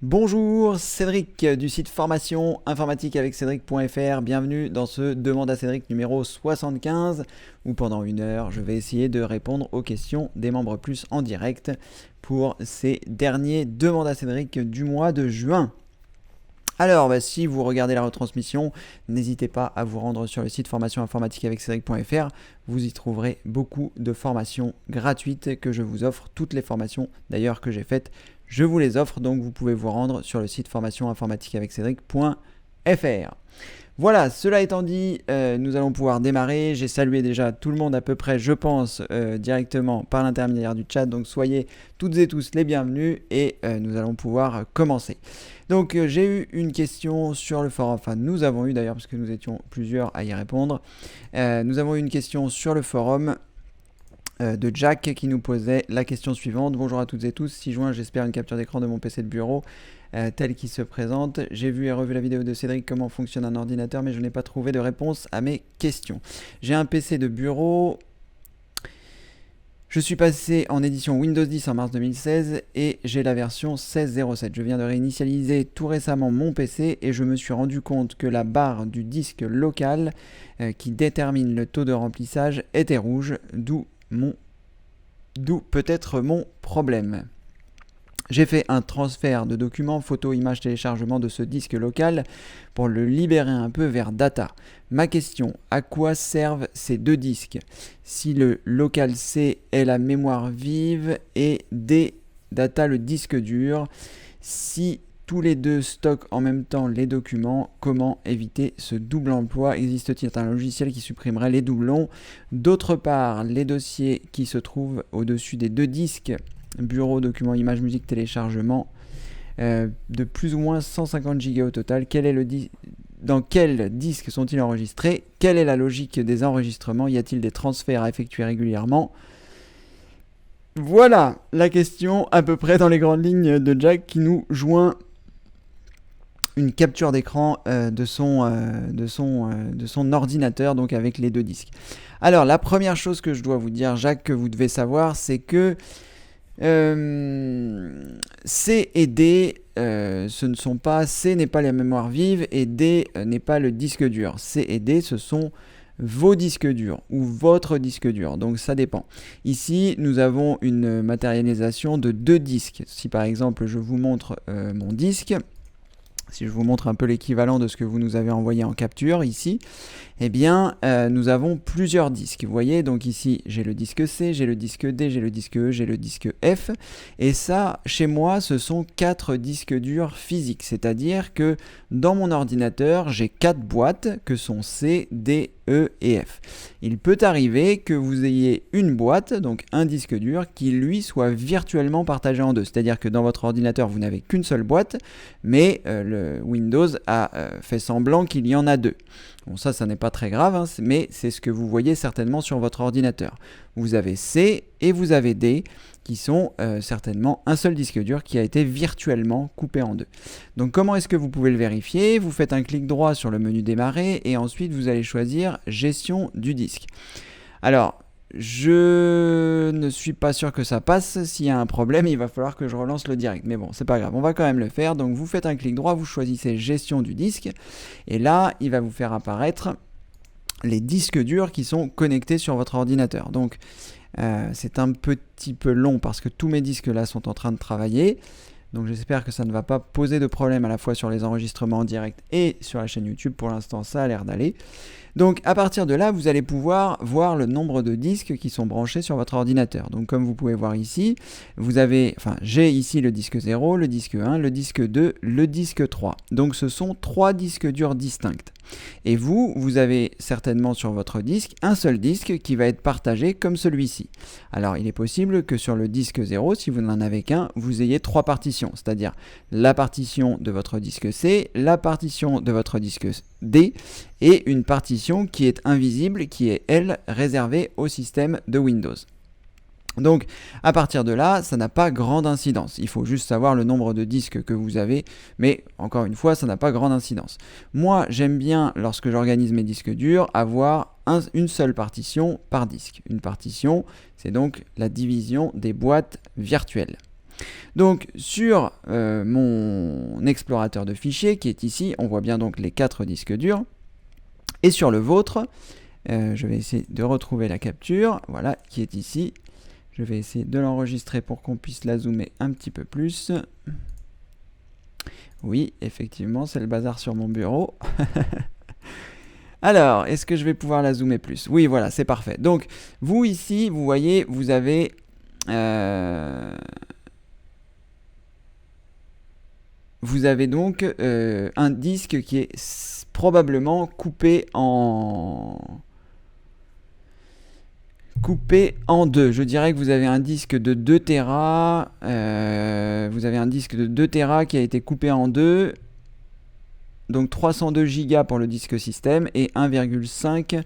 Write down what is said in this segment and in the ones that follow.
Bonjour, Cédric du site formation informatique avec Cédric.fr. Bienvenue dans ce Demande à Cédric numéro 75 où pendant une heure je vais essayer de répondre aux questions des membres plus en direct pour ces derniers Demande à Cédric du mois de juin. Alors, si vous regardez la retransmission, n'hésitez pas à vous rendre sur le site formation informatique avec Cédric.fr. Vous y trouverez beaucoup de formations gratuites que je vous offre. Toutes les formations d'ailleurs que j'ai faites, je vous les offre. Donc, vous pouvez vous rendre sur le site formation informatique avec Cédric.fr. Voilà, cela étant dit, nous allons pouvoir démarrer. J'ai salué déjà tout le monde à peu près, je pense, directement par l'intermédiaire du chat. Donc soyez toutes et tous les bienvenus et nous allons pouvoir commencer. Donc j'ai eu une question sur le forum, enfin nous avons eu d'ailleurs, parce que nous étions plusieurs à y répondre. Nous avons eu une question sur le forum de Jack qui nous posait la question suivante. Bonjour à toutes et tous, 6 juin, j'espère une capture d'écran de mon PC de bureau. Tel qu'il se présente. J'ai vu et revu la vidéo de Cédric comment fonctionne un ordinateur, mais je n'ai pas trouvé de réponse à mes questions. J'ai un PC de bureau. Je suis passé en édition Windows 10 en mars 2016 et j'ai la version 16.07. Je viens de réinitialiser tout récemment mon PC et je me suis rendu compte que la barre du disque local qui détermine le taux de remplissage était rouge, d'où peut-être mon problème. J'ai fait un transfert de documents, photos, images, téléchargement de ce disque local pour le libérer un peu vers data. Ma question, à quoi servent ces deux disques? Si le local C est la mémoire vive et D, data le disque dur, si tous les deux stockent en même temps les documents, comment éviter ce double emploi? Existe-t-il un logiciel qui supprimerait les doublons? D'autre part, les dossiers qui se trouvent au-dessus des deux disques, bureau, documents, images, musique, téléchargement, de plus ou moins 150 Go au total. Dans quel disque sont-ils enregistrés? Quelle est la logique des enregistrements? Y a-t-il des transferts à effectuer régulièrement? Voilà la question à peu près dans les grandes lignes de Jack qui nous joint une capture d'écran de son ordinateur, donc avec les deux disques. Alors la première chose que je dois vous dire, Jacques, que vous devez savoir, c'est que C et D, C n'est pas la mémoire vive et D n'est pas le disque dur. C et D, ce sont vos disques durs ou votre disque dur, donc ça dépend. Ici, nous avons une matérialisation de deux disques. Si par exemple, je vous montre mon disque, si je vous montre un peu l'équivalent de ce que vous nous avez envoyé en capture ici, eh bien, nous avons plusieurs disques. Vous voyez, donc ici, j'ai le disque C, j'ai le disque D, j'ai le disque E, j'ai le disque F. Et ça, chez moi, ce sont 4 disques durs physiques. C'est-à-dire que dans mon ordinateur, j'ai 4 boîtes que sont C, D, E et F. Il peut arriver que vous ayez une boîte, donc un disque dur, qui lui soit virtuellement partagé en deux. C'est-à-dire que dans votre ordinateur, vous n'avez qu'une seule boîte, mais le Windows a fait semblant qu'il y en a deux. Bon, ça n'est pas très grave, hein, mais c'est ce que vous voyez certainement sur votre ordinateur. Vous avez C et vous avez D, qui sont certainement un seul disque dur qui a été virtuellement coupé en deux. Donc comment est-ce que vous pouvez le vérifier? Vous faites un clic droit sur le menu démarrer et ensuite vous allez choisir gestion du disque. Alors, je ne suis pas sûr que ça passe. S'il y a un problème, il va falloir que je relance le direct. Mais bon, c'est pas grave, on va quand même le faire. Donc vous faites un clic droit, vous choisissez gestion du disque. Et là, il va vous faire apparaître les disques durs qui sont connectés sur votre ordinateur. Donc c'est un petit peu long parce que tous mes disques là sont en train de travailler. Donc j'espère que ça ne va pas poser de problème à la fois sur les enregistrements en direct et sur la chaîne YouTube. Pour l'instant, ça a l'air d'aller. Donc à partir de là, vous allez pouvoir voir le nombre de disques qui sont branchés sur votre ordinateur. Donc comme vous pouvez voir ici, j'ai ici le disque 0, le disque 1, le disque 2, le disque 3. Donc ce sont 3 disques durs distincts. Et vous avez certainement sur votre disque un seul disque qui va être partagé comme celui-ci. Alors il est possible que sur le disque 0, si vous n'en avez qu'un, vous ayez 3 partitions, c'est-à-dire la partition de votre disque C, la partition de votre disque D et une partition qui est invisible, qui est elle réservée au système de Windows. Donc à partir de là, ça n'a pas grande incidence. Il faut juste savoir le nombre de disques que vous avez, mais encore une fois, ça n'a pas grande incidence. Moi, j'aime bien, lorsque j'organise mes disques durs, avoir une seule partition par disque. Une partition, c'est donc la division des boîtes virtuelles. Donc sur mon explorateur de fichiers qui est ici, on voit bien donc les 4 disques durs. Et sur le vôtre, je vais essayer de retrouver la capture, voilà, qui est ici. Je vais essayer de l'enregistrer pour qu'on puisse la zoomer un petit peu plus. Oui, effectivement, c'est le bazar sur mon bureau. Alors, est-ce que je vais pouvoir la zoomer plus? Oui, voilà, c'est parfait. Donc, vous ici, vous voyez, vous avez... vous avez donc un disque qui est probablement coupé en deux. Je dirais que vous avez un disque de 2 Tera, vous avez un disque de 2 Tera qui a été coupé en deux, donc 302 Go pour le disque système et 1,5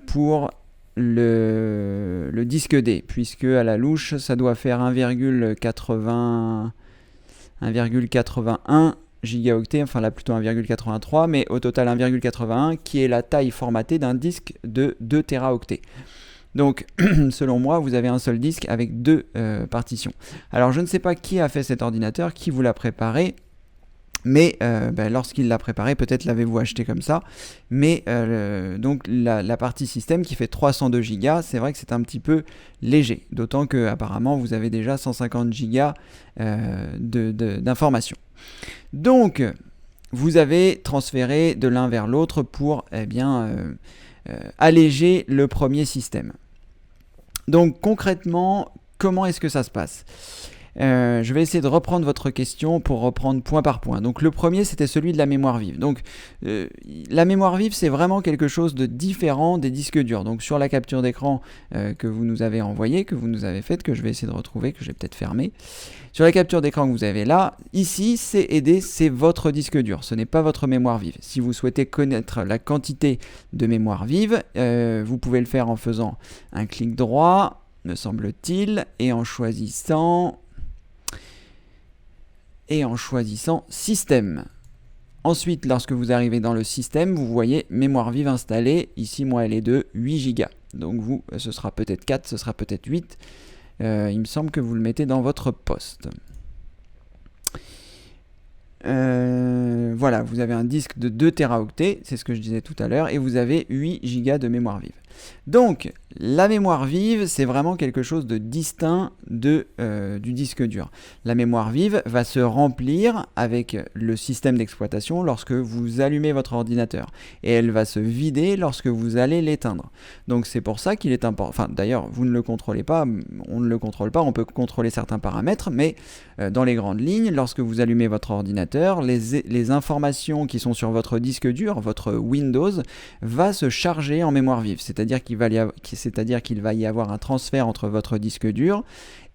pour le disque D, puisque à la louche ça doit faire 1,81 gigaoctets, enfin là plutôt 1,83, mais au total 1,81 qui est la taille formatée d'un disque de 2 Teraoctets. Donc, selon moi, vous avez un seul disque avec 2 partitions. Alors, je ne sais pas qui a fait cet ordinateur, qui vous l'a préparé, mais lorsqu'il l'a préparé, peut-être l'avez-vous acheté comme ça. Mais donc, la partie système qui fait 302 Go, c'est vrai que c'est un petit peu léger. D'autant que, apparemment, vous avez déjà 150 Go d'informations. Donc, vous avez transféré de l'un vers l'autre pour, alléger le premier système. Donc concrètement, comment est-ce que ça se passe? Je vais essayer de reprendre votre question pour reprendre point par point. Donc le premier, c'était celui de la mémoire vive. Donc la mémoire vive, c'est vraiment quelque chose de différent des disques durs. Donc sur la capture d'écran que vous nous avez envoyée, que vous nous avez faite, que je vais essayer de retrouver, que j'ai peut-être fermé. Sur la capture d'écran que vous avez là, ici, CED, c'est votre disque dur. Ce n'est pas votre mémoire vive. Si vous souhaitez connaître la quantité de mémoire vive, vous pouvez le faire en faisant un clic droit, me semble-t-il, et en choisissant système. Ensuite, lorsque vous arrivez dans le système, vous voyez mémoire vive installée. Ici, moi, elle est de 8 Go. Donc vous, ce sera peut-être 4, ce sera peut-être 8. Il me semble que vous le mettez dans votre poste. Voilà, vous avez un disque de 2 Teraoctets, c'est ce que je disais tout à l'heure, et vous avez 8 Go de mémoire vive. Donc, la mémoire vive, c'est vraiment quelque chose de distinct du disque dur. La mémoire vive va se remplir avec le système d'exploitation lorsque vous allumez votre ordinateur. Et elle va se vider lorsque vous allez l'éteindre. Donc c'est pour ça qu'il est important. Enfin, d'ailleurs, vous ne le contrôlez pas, on ne le contrôle pas, on peut contrôler certains paramètres, mais dans les grandes lignes, lorsque vous allumez votre ordinateur, les informations qui sont sur votre disque dur, votre Windows, va se charger en mémoire vive. C'est-à-dire qu'il va y avoir un transfert entre votre disque dur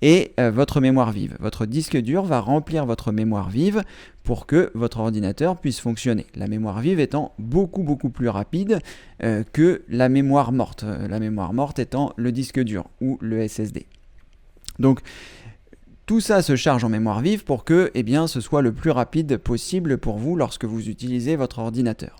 et votre mémoire vive. Votre disque dur va remplir votre mémoire vive pour que votre ordinateur puisse fonctionner. La mémoire vive étant beaucoup plus rapide que la mémoire morte. La mémoire morte étant le disque dur ou le SSD. Donc, tout ça se charge en mémoire vive pour que ce soit le plus rapide possible pour vous lorsque vous utilisez votre ordinateur.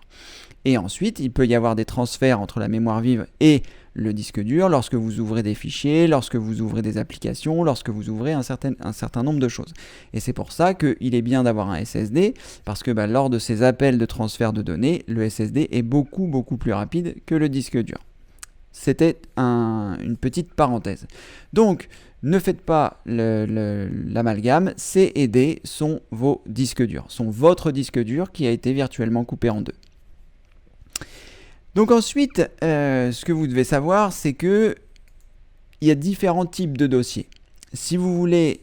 Et ensuite, il peut y avoir des transferts entre la mémoire vive et le disque dur lorsque vous ouvrez des fichiers, lorsque vous ouvrez des applications, lorsque vous ouvrez un certain nombre de choses. Et c'est pour ça qu'il est bien d'avoir un SSD, parce que lors de ces appels de transfert de données, le SSD est beaucoup plus rapide que le disque dur. C'était une petite parenthèse. Donc, ne faites pas l'amalgame, C et D sont vos disques durs, sont votre disque dur qui a été virtuellement coupé en deux. Donc ensuite, ce que vous devez savoir, c'est que il y a différents types de dossiers. Si vous voulez,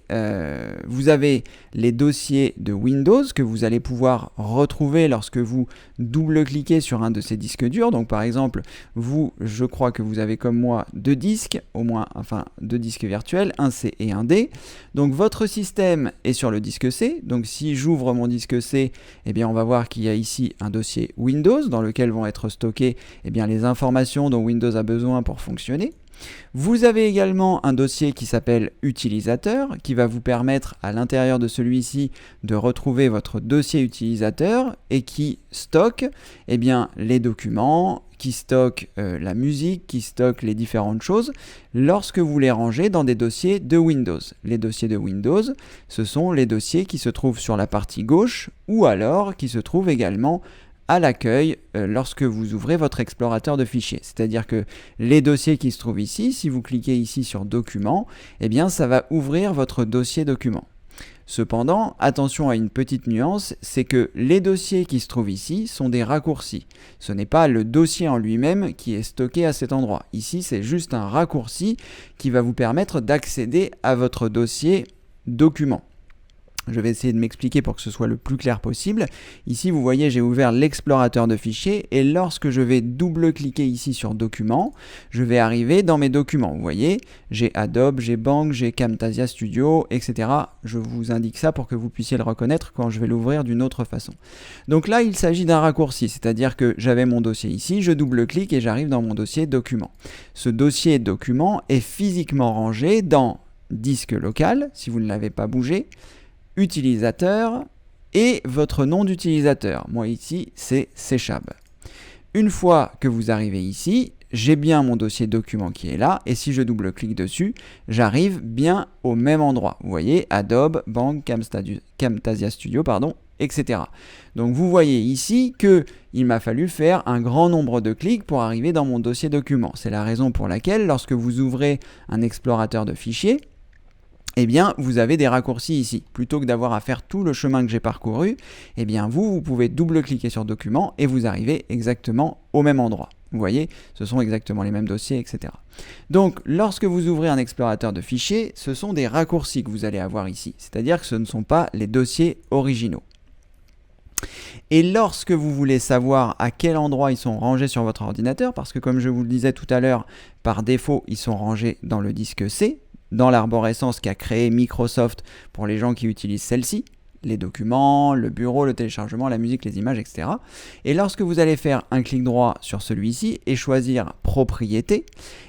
vous avez les dossiers de Windows que vous allez pouvoir retrouver lorsque vous double-cliquez sur un de ces disques durs. Donc par exemple, je crois que vous avez comme moi 2 disques, au moins, enfin 2 disques virtuels, un C et un D. Donc votre système est sur le disque C. Donc si j'ouvre mon disque C, on va voir qu'il y a ici un dossier Windows dans lequel vont être stockées les informations dont Windows a besoin pour fonctionner. Vous avez également un dossier qui s'appelle utilisateur, qui va vous permettre à l'intérieur de celui-ci de retrouver votre dossier utilisateur et qui stocke les documents qui stocke la musique, qui stocke les différentes choses, lorsque vous les rangez dans des dossiers de Windows. Les dossiers de Windows, ce sont les dossiers qui se trouvent sur la partie gauche ou alors qui se trouvent également à l'accueil lorsque vous ouvrez votre explorateur de fichiers. C'est-à-dire que les dossiers qui se trouvent ici, si vous cliquez ici sur Documents, eh bien ça va ouvrir votre dossier document. Cependant, attention à une petite nuance, c'est que les dossiers qui se trouvent ici sont des raccourcis. Ce n'est pas le dossier en lui-même qui est stocké à cet endroit. Ici, c'est juste un raccourci qui va vous permettre d'accéder à votre dossier document. Je vais essayer de m'expliquer pour que ce soit le plus clair possible. Ici, vous voyez, j'ai ouvert l'explorateur de fichiers et lorsque je vais double-cliquer ici sur Documents, je vais arriver dans mes documents. Vous voyez, j'ai Adobe, j'ai Bang, j'ai Camtasia Studio, etc. Je vous indique ça pour que vous puissiez le reconnaître quand je vais l'ouvrir d'une autre façon. Donc là, il s'agit d'un raccourci, c'est-à-dire que j'avais mon dossier ici, je double-clique et j'arrive dans mon dossier Documents. Ce dossier Documents est physiquement rangé dans Disque local, si vous ne l'avez pas bougé, utilisateur et votre nom d'utilisateur. Moi ici, c'est Cchab. Une fois que vous arrivez ici, j'ai bien mon dossier document qui est là et si je double-clique dessus, j'arrive bien au même endroit. Vous voyez, Adobe, Bang, Camtasia Studio, etc. Donc vous voyez ici qu'il m'a fallu faire un grand nombre de clics pour arriver dans mon dossier document. C'est la raison pour laquelle lorsque vous ouvrez un explorateur de fichiers, eh bien, vous avez des raccourcis ici. Plutôt que d'avoir à faire tout le chemin que j'ai parcouru, eh bien, vous pouvez double-cliquer sur Document et vous arrivez exactement au même endroit. Vous voyez, ce sont exactement les mêmes dossiers, etc. Donc, lorsque vous ouvrez un explorateur de fichiers, ce sont des raccourcis que vous allez avoir ici. C'est-à-dire que ce ne sont pas les dossiers originaux. Et lorsque vous voulez savoir à quel endroit ils sont rangés sur votre ordinateur, parce que comme je vous le disais tout à l'heure, par défaut, ils sont rangés dans le disque C, dans l'arborescence qu'a créé Microsoft pour les gens qui utilisent celle-ci, les documents, le bureau, le téléchargement, la musique, les images, etc. Et lorsque vous allez faire un clic droit sur celui-ci et choisir Propriétés,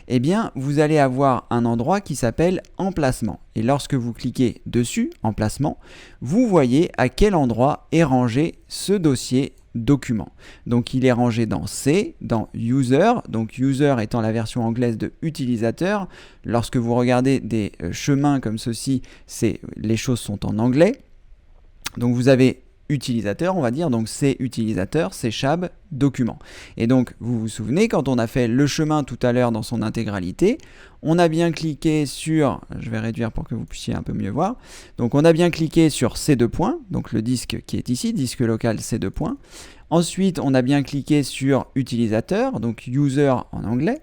eh bien, vous allez avoir un endroit qui s'appelle Emplacement. Et lorsque vous cliquez dessus, Emplacement, vous voyez à quel endroit est rangé ce dossier document. Donc il est rangé dans C, dans User, donc User étant la version anglaise de utilisateur. Lorsque vous regardez des chemins comme ceci, les choses sont en anglais. Donc vous avez utilisateur, on va dire, donc c'est utilisateur, Cchab, document. Et donc vous vous souvenez, quand on a fait le chemin tout à l'heure dans son intégralité, on a bien cliqué sur, je vais réduire pour que vous puissiez un peu mieux voir, donc on a bien cliqué sur ces deux points, donc le disque qui est ici, disque local ces deux points. Ensuite on a bien cliqué sur utilisateur, donc user en anglais.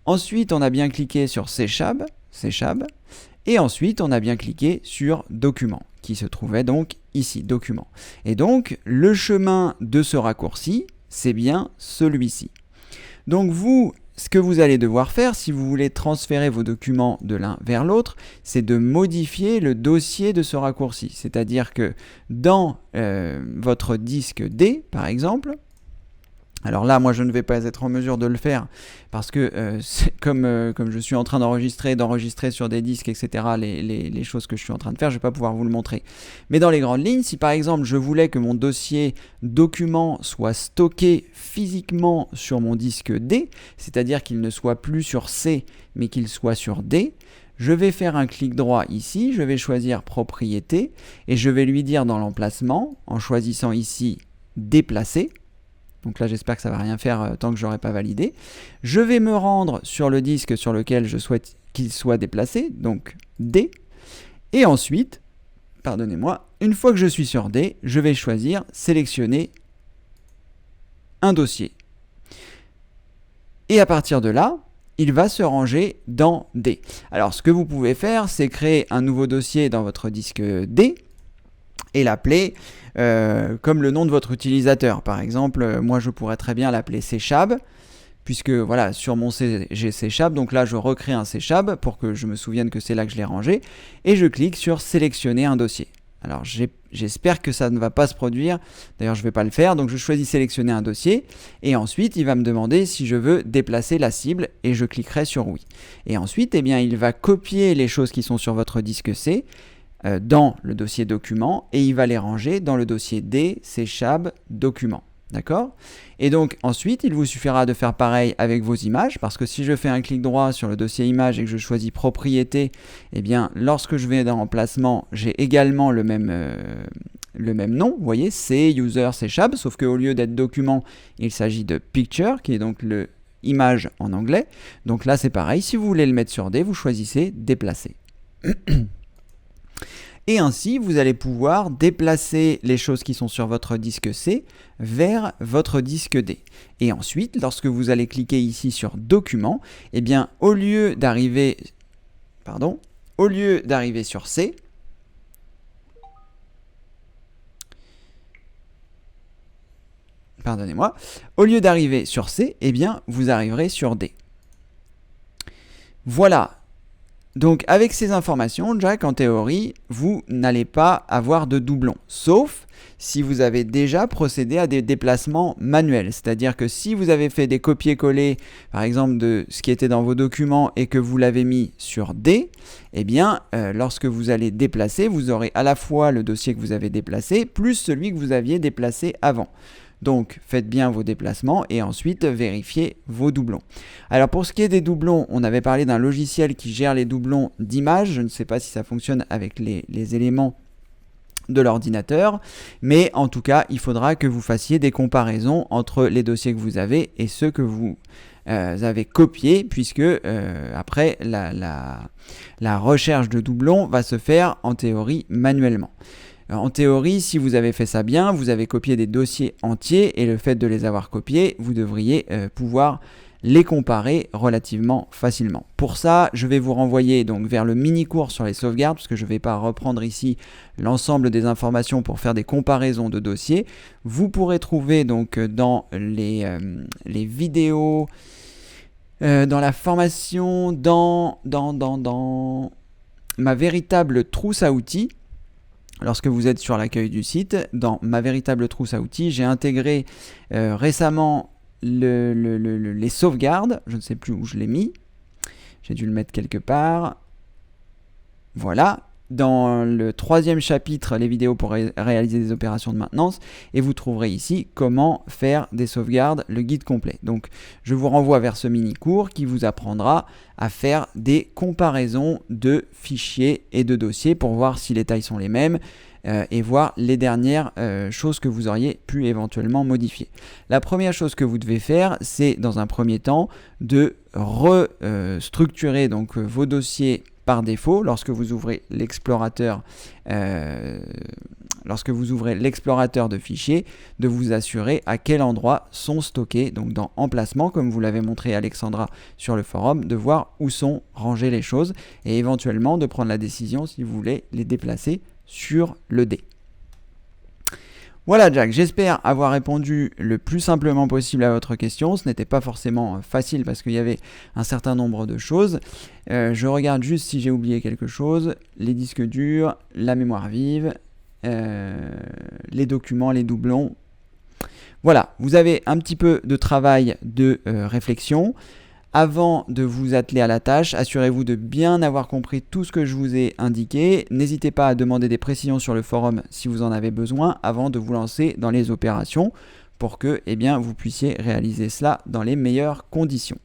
Ensuite on a bien cliqué sur Cchab, et ensuite on a bien cliqué sur document, qui se trouvait donc ici, document. Et donc le chemin de ce raccourci, c'est bien celui-ci. Donc vous, ce que vous allez devoir faire, si vous voulez transférer vos documents de l'un vers l'autre, c'est de modifier le dossier de ce raccourci. C'est-à-dire que dans votre disque D, par exemple, alors là, moi, je ne vais pas être en mesure de le faire parce que comme je suis en train d'enregistrer sur des disques, etc., les choses que je suis en train de faire, je ne vais pas pouvoir vous le montrer. Mais dans les grandes lignes, si par exemple, je voulais que mon dossier document soit stocké physiquement sur mon disque D, c'est-à-dire qu'il ne soit plus sur C, mais qu'il soit sur D, je vais faire un clic droit ici, je vais choisir Propriétés et je vais lui dire dans l'emplacement, en choisissant ici Déplacer, donc là j'espère que ça ne va rien faire tant que je n'aurai pas validé. Je vais me rendre sur le disque sur lequel je souhaite qu'il soit déplacé, donc D. Et ensuite, pardonnez-moi, une fois que je suis sur D, je vais choisir sélectionner un dossier. Et à partir de là, il va se ranger dans D. Alors ce que vous pouvez faire, c'est créer un nouveau dossier dans votre disque D et l'appeler comme le nom de votre utilisateur. Par exemple, moi je pourrais très bien l'appeler Cchab, puisque voilà, sur mon C, j'ai Cchab, donc là je recrée un Cchab pour que je me souvienne que c'est là que je l'ai rangé, et je clique sur sélectionner un dossier. Alors j'espère que ça ne va pas se produire, d'ailleurs je ne vais pas le faire, donc je choisis sélectionner un dossier, et ensuite il va me demander si je veux déplacer la cible, et je cliquerai sur oui. Et ensuite, eh bien, il va copier les choses qui sont sur votre disque C, dans le dossier document et il va les ranger dans le dossier D, Cchab, document. D'accord? Et donc ensuite, il vous suffira de faire pareil avec vos images, parce que si je fais un clic droit sur le dossier image et que je choisis propriété, eh bien lorsque je vais dans emplacement, j'ai également le même nom, vous voyez, c'est user, c'est Chab, sauf qu'au lieu d'être document, il s'agit de picture, qui est donc le image en anglais. Donc là c'est pareil, si vous voulez le mettre sur D, vous choisissez déplacer. Et ainsi, vous allez pouvoir déplacer les choses qui sont sur votre disque C vers votre disque D. Et ensuite, lorsque vous allez cliquer ici sur Document, eh bien, au lieu d'arriver sur C, au lieu d'arriver sur C, eh bien, vous arriverez sur D. Voilà. Donc avec ces informations, Jack, en théorie, vous n'allez pas avoir de doublons, sauf si vous avez déjà procédé à des déplacements manuels. C'est-à-dire que si vous avez fait des copier-coller, par exemple, de ce qui était dans vos documents et que vous l'avez mis sur D, eh bien, lorsque vous allez déplacer, vous aurez à la fois le dossier que vous avez déplacé, plus celui que vous aviez déplacé avant. Donc faites bien vos déplacements et ensuite vérifiez vos doublons. Alors pour ce qui est des doublons, on avait parlé d'un logiciel qui gère les doublons d'images. Je ne sais pas si ça fonctionne avec les éléments de l'ordinateur, mais en tout cas il faudra que vous fassiez des comparaisons entre les dossiers que vous avez et ceux que vous avez copiés, puisque après la recherche de doublons va se faire en théorie manuellement. En théorie, si vous avez fait ça bien, vous avez copié des dossiers entiers et le fait de les avoir copiés, vous devriez pouvoir les comparer relativement facilement. Pour ça, je vais vous renvoyer donc vers le mini-cours sur les sauvegardes, parce que je ne vais pas reprendre ici l'ensemble des informations pour faire des comparaisons de dossiers. Vous pourrez trouver donc dans les vidéos, dans la formation, dans ma véritable trousse à outils. Lorsque vous êtes sur l'accueil du site, dans ma véritable trousse à outils, j'ai intégré récemment les sauvegardes. Je ne sais plus où je l'ai mis. J'ai dû le mettre quelque part. Voilà. Dans le 3e chapitre, les vidéos pour réaliser des opérations de maintenance. Et vous trouverez ici comment faire des sauvegardes, le guide complet. Donc, je vous renvoie vers ce mini-cours qui vous apprendra à faire des comparaisons de fichiers et de dossiers pour voir si les tailles sont les mêmes et voir les dernières choses que vous auriez pu éventuellement modifier. La première chose que vous devez faire, c'est dans un premier temps de restructurer donc vos dossiers par défaut lorsque vous ouvrez l'explorateur de fichiers, de vous assurer à quel endroit sont stockés, donc dans emplacement, comme vous l'avez montré Alexandra sur le forum, de voir où sont rangées les choses et éventuellement de prendre la décision si vous voulez les déplacer sur le D. Voilà Jack, j'espère avoir répondu le plus simplement possible à votre question. Ce n'était pas forcément facile parce qu'il y avait un certain nombre de choses. Je regarde juste si j'ai oublié quelque chose. Les disques durs, la mémoire vive, les documents, les doublons. Voilà, vous avez un petit peu de travail de réflexion. Avant de vous atteler à la tâche, assurez-vous de bien avoir compris tout ce que je vous ai indiqué. N'hésitez pas à demander des précisions sur le forum si vous en avez besoin avant de vous lancer dans les opérations pour que vous puissiez réaliser cela dans les meilleures conditions.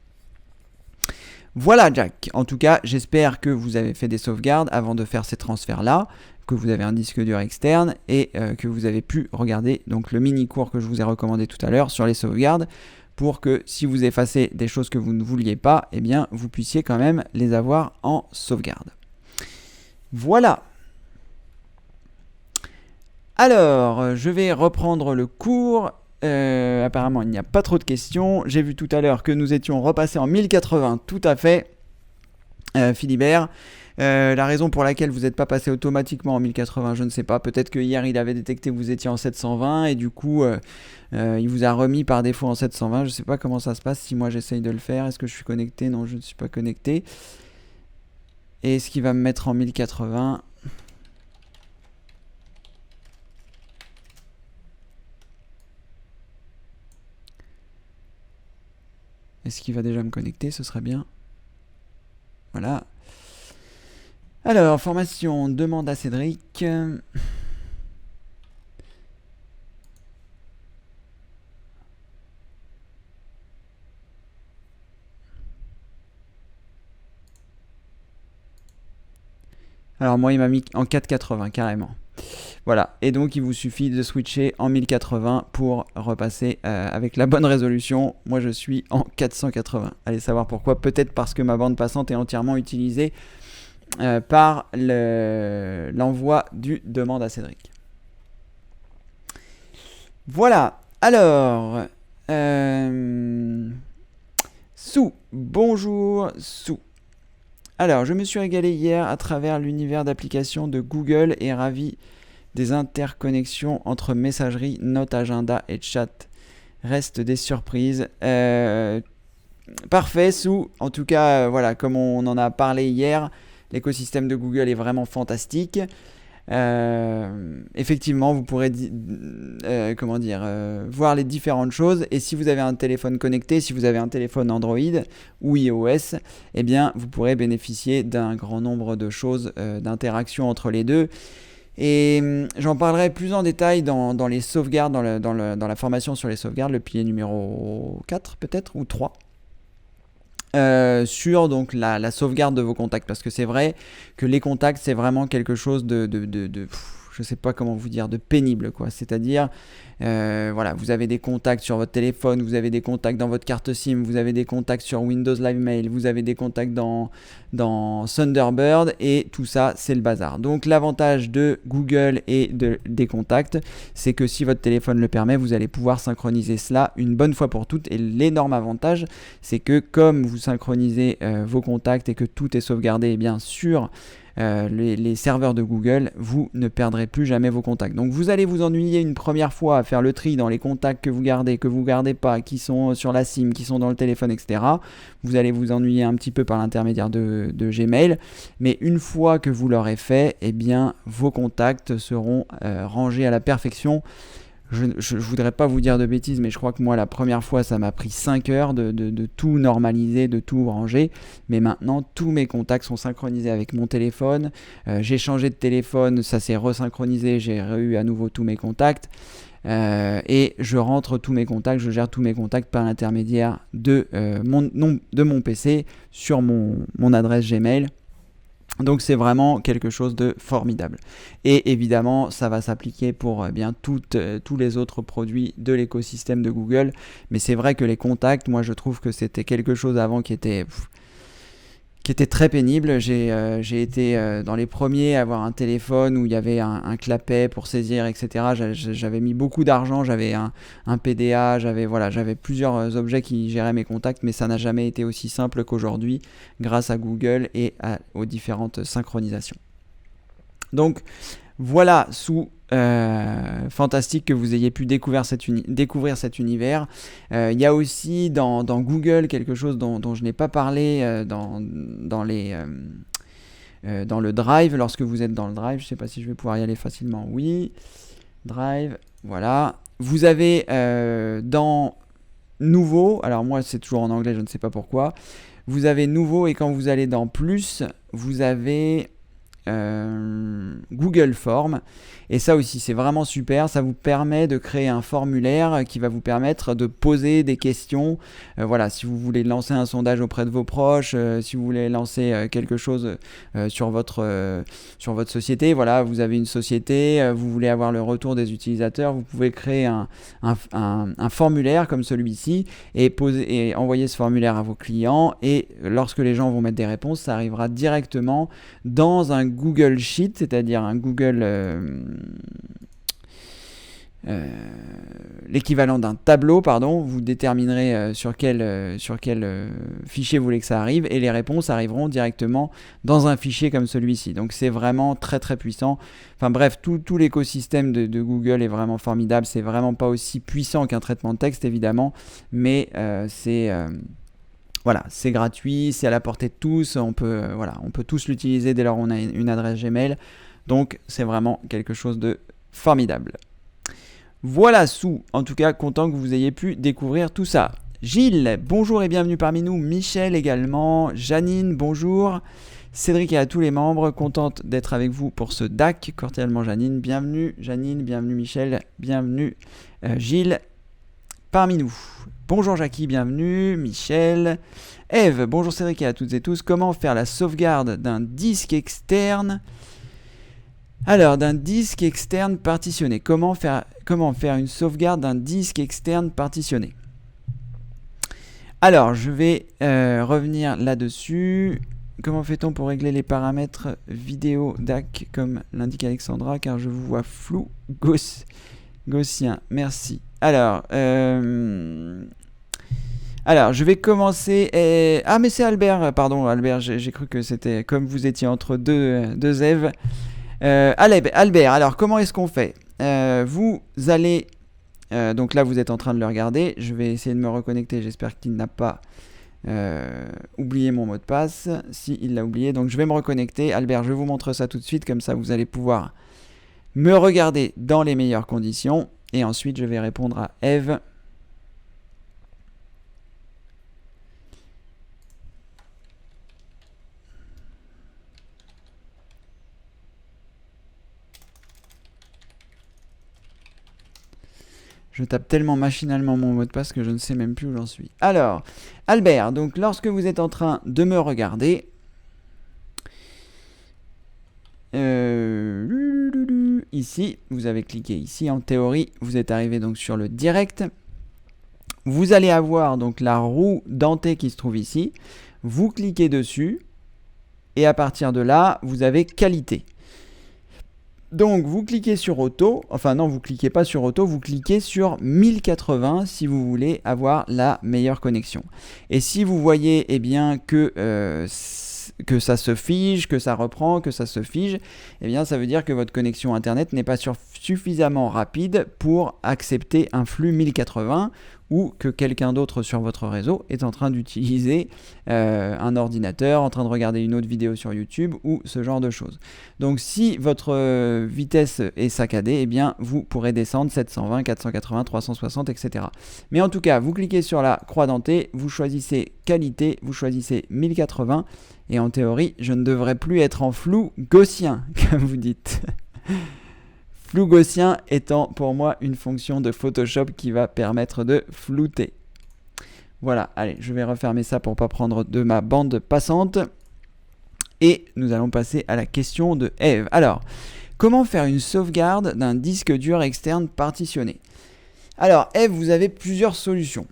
Voilà Jack, en tout cas j'espère que vous avez fait des sauvegardes avant de faire ces transferts-là, que vous avez un disque dur externe et que vous avez pu regarder donc le mini-cours que je vous ai recommandé tout à l'heure sur les sauvegardes, pour que si vous effacez des choses que vous ne vouliez pas, vous puissiez quand même les avoir en sauvegarde. Voilà. Alors, je vais reprendre le cours. Apparemment, il n'y a pas trop de questions. J'ai vu tout à l'heure que nous étions repassés en 1080, tout à fait. Philibert. La raison pour laquelle vous n'êtes pas passé automatiquement en 1080, je ne sais pas. Peut-être que hier il avait détecté que vous étiez en 720 et du coup il vous a remis par défaut en 720. Je ne sais pas comment ça se passe si moi j'essaye de le faire. Est-ce que je suis connecté? Non, je ne suis pas connecté. Et est-ce qu'il va me mettre en 1080? Est-ce qu'il va déjà me connecter? Ce serait bien. Voilà. Alors, formation, demande à Cédric. Alors moi, il m'a mis en 480 carrément. Voilà, et donc il vous suffit de switcher en 1080 pour repasser avec la bonne résolution. Moi je suis en 480. Allez savoir pourquoi, peut-être parce que ma bande passante est entièrement utilisée par l'envoi du demande à Cédric. Voilà, alors Sou, bonjour Sou. Alors, je me suis régalé hier à travers l'univers d'applications de Google et ravi des interconnexions entre messagerie, notes, agenda et chat. Reste des surprises. Parfait, Sou. En tout cas, voilà, comme on en a parlé hier, l'écosystème de Google est vraiment fantastique. Effectivement, vous pourrez voir les différentes choses. Et si vous avez un téléphone connecté, si vous avez un téléphone Android ou iOS, eh bien, vous pourrez bénéficier d'un grand nombre de choses, d'interactions entre les deux. Et j'en parlerai plus en détail dans les sauvegardes, dans la formation sur les sauvegardes, le pilier numéro 4 peut-être, ou 3. Sur donc la sauvegarde de vos contacts, parce que c'est vrai que les contacts c'est vraiment quelque chose de je sais pas comment vous dire, de pénible quoi. C'est-à-dire voilà, vous avez des contacts sur votre téléphone, vous avez des contacts dans votre carte SIM, vous avez des contacts sur Windows Live Mail, vous avez des contacts dans Thunderbird, et tout ça c'est le bazar. Donc l'avantage de Google et des contacts, c'est que si votre téléphone le permet, vous allez pouvoir synchroniser cela une bonne fois pour toutes. Et l'énorme avantage, c'est que comme vous synchronisez vos contacts et que tout est sauvegardé bien sûr les serveurs de Google, vous ne perdrez plus jamais vos contacts. Donc vous allez vous ennuyer une première fois à faire le tri dans les contacts que vous gardez pas, qui sont sur la SIM, qui sont dans le téléphone, etc. Vous allez vous ennuyer un petit peu par l'intermédiaire de Gmail, mais une fois que vous l'aurez fait, eh bien vos contacts seront rangés à la perfection. Je voudrais pas vous dire de bêtises, mais je crois que moi la première fois ça m'a pris 5 heures de tout normaliser, de tout ranger. Mais maintenant tous mes contacts sont synchronisés avec mon téléphone. J'ai changé de téléphone, ça s'est resynchronisé, j'ai eu à nouveau tous mes contacts. Et je rentre tous mes contacts, je gère tous mes contacts par l'intermédiaire de mon PC sur mon adresse Gmail. Donc c'est vraiment quelque chose de formidable. Et évidemment, ça va s'appliquer pour tous les autres produits de l'écosystème de Google. Mais c'est vrai que les contacts, moi je trouve que c'était quelque chose avant qui était très pénible. J'ai été dans les premiers à avoir un téléphone où il y avait un clapet pour saisir, etc. J'avais mis beaucoup d'argent, j'avais un PDA, j'avais plusieurs objets qui géraient mes contacts, mais ça n'a jamais été aussi simple qu'aujourd'hui grâce à Google et aux différentes synchronisations. Donc voilà, fantastique que vous ayez pu découvrir cet univers. Il y a aussi dans Google quelque chose dont je n'ai pas parlé dans le Drive. Lorsque vous êtes dans le Drive, je ne sais pas si je vais pouvoir y aller facilement. Oui, Drive, voilà. Vous avez dans Nouveau, alors moi c'est toujours en anglais, je ne sais pas pourquoi. Vous avez Nouveau, et quand vous allez dans Plus, vous avez Google Form, et ça aussi c'est vraiment super. Ça vous permet de créer un formulaire qui va vous permettre de poser des questions. Voilà, si vous voulez lancer un sondage auprès de vos proches, si vous voulez lancer quelque chose sur votre société, voilà, vous avez une société, vous voulez avoir le retour des utilisateurs, vous pouvez créer un formulaire comme celui-ci et envoyer ce formulaire à vos clients, et lorsque les gens vont mettre des réponses, ça arrivera directement dans un Google Sheet, c'est-à-dire un Google l'équivalent d'un tableau, pardon. Vous déterminerez sur quel fichier vous voulez que ça arrive, et les réponses arriveront directement dans un fichier comme celui-ci. Donc c'est vraiment très très puissant. Enfin bref, tout l'écosystème de Google est vraiment formidable. C'est vraiment pas aussi puissant qu'un traitement de texte évidemment, mais voilà, c'est gratuit, c'est à la portée de tous, on peut tous l'utiliser dès lors qu'on a une adresse Gmail. Donc c'est vraiment quelque chose de formidable. Voilà, en tout cas, content que vous ayez pu découvrir tout ça. Gilles, bonjour et bienvenue parmi nous. Michel également. Janine, bonjour. Cédric et à tous les membres, contente d'être avec vous pour ce DAC. Cordialement Janine, bienvenue Michel, bienvenue Gilles parmi nous. Bonjour Jackie, bienvenue. Michel. Eve, bonjour Cédric et à toutes et tous. Comment faire la sauvegarde d'un disque externe? Alors, d'un disque externe partitionné. Comment faire une sauvegarde d'un disque externe partitionné? Alors, je vais revenir là-dessus. Comment fait-on pour régler les paramètres vidéo DAC comme l'indique Alexandra, car je vous vois flou gaussien. Merci. Alors, je vais commencer. Ah, mais c'est Albert. Pardon, Albert, j'ai cru que c'était comme vous étiez entre deux Èves. Albert, alors comment est-ce qu'on fait? Vous allez... donc là, vous êtes en train de le regarder. Je vais essayer de me reconnecter. J'espère qu'il n'a pas oublié mon mot de passe. Si, il l'a oublié. Donc je vais me reconnecter. Albert, je vous montre ça tout de suite. Comme ça, vous allez pouvoir me regarder dans les meilleures conditions. Et ensuite, je vais répondre à Eve. Je tape tellement machinalement mon mot de passe que je ne sais même plus où j'en suis. Alors, Albert, donc lorsque vous êtes en train de me regarder, ici, vous avez cliqué ici, en théorie, vous êtes arrivé donc sur le direct. Vous allez avoir donc la roue dentée qui se trouve ici. Vous cliquez dessus et à partir de là, vous avez qualité. Donc vous cliquez sur auto, enfin non, vous cliquez pas sur auto, vous cliquez sur 1080 si vous voulez avoir la meilleure connexion. Et si vous voyez bien que ça se fige, que ça reprend, que ça se fige, eh bien ça veut dire que votre connexion internet n'est pas suffisamment rapide pour accepter un flux 1080 ou que quelqu'un d'autre sur votre réseau est en train d'utiliser un ordinateur, en train de regarder une autre vidéo sur YouTube ou ce genre de choses. Donc si votre vitesse est saccadée, eh bien vous pourrez descendre 720, 480, 360, etc. Mais en tout cas, vous cliquez sur la croix dentée, vous choisissez qualité, vous choisissez 1080 et en théorie, je ne devrais plus être en flou gaussien, comme vous dites. Flou gaussien étant pour moi une fonction de Photoshop qui va permettre de flouter. Voilà, allez, je vais refermer ça pour ne pas prendre de ma bande passante. Et nous allons passer à la question de Eve. Alors, comment faire une sauvegarde d'un disque dur externe partitionné? Alors, Eve, vous avez plusieurs solutions.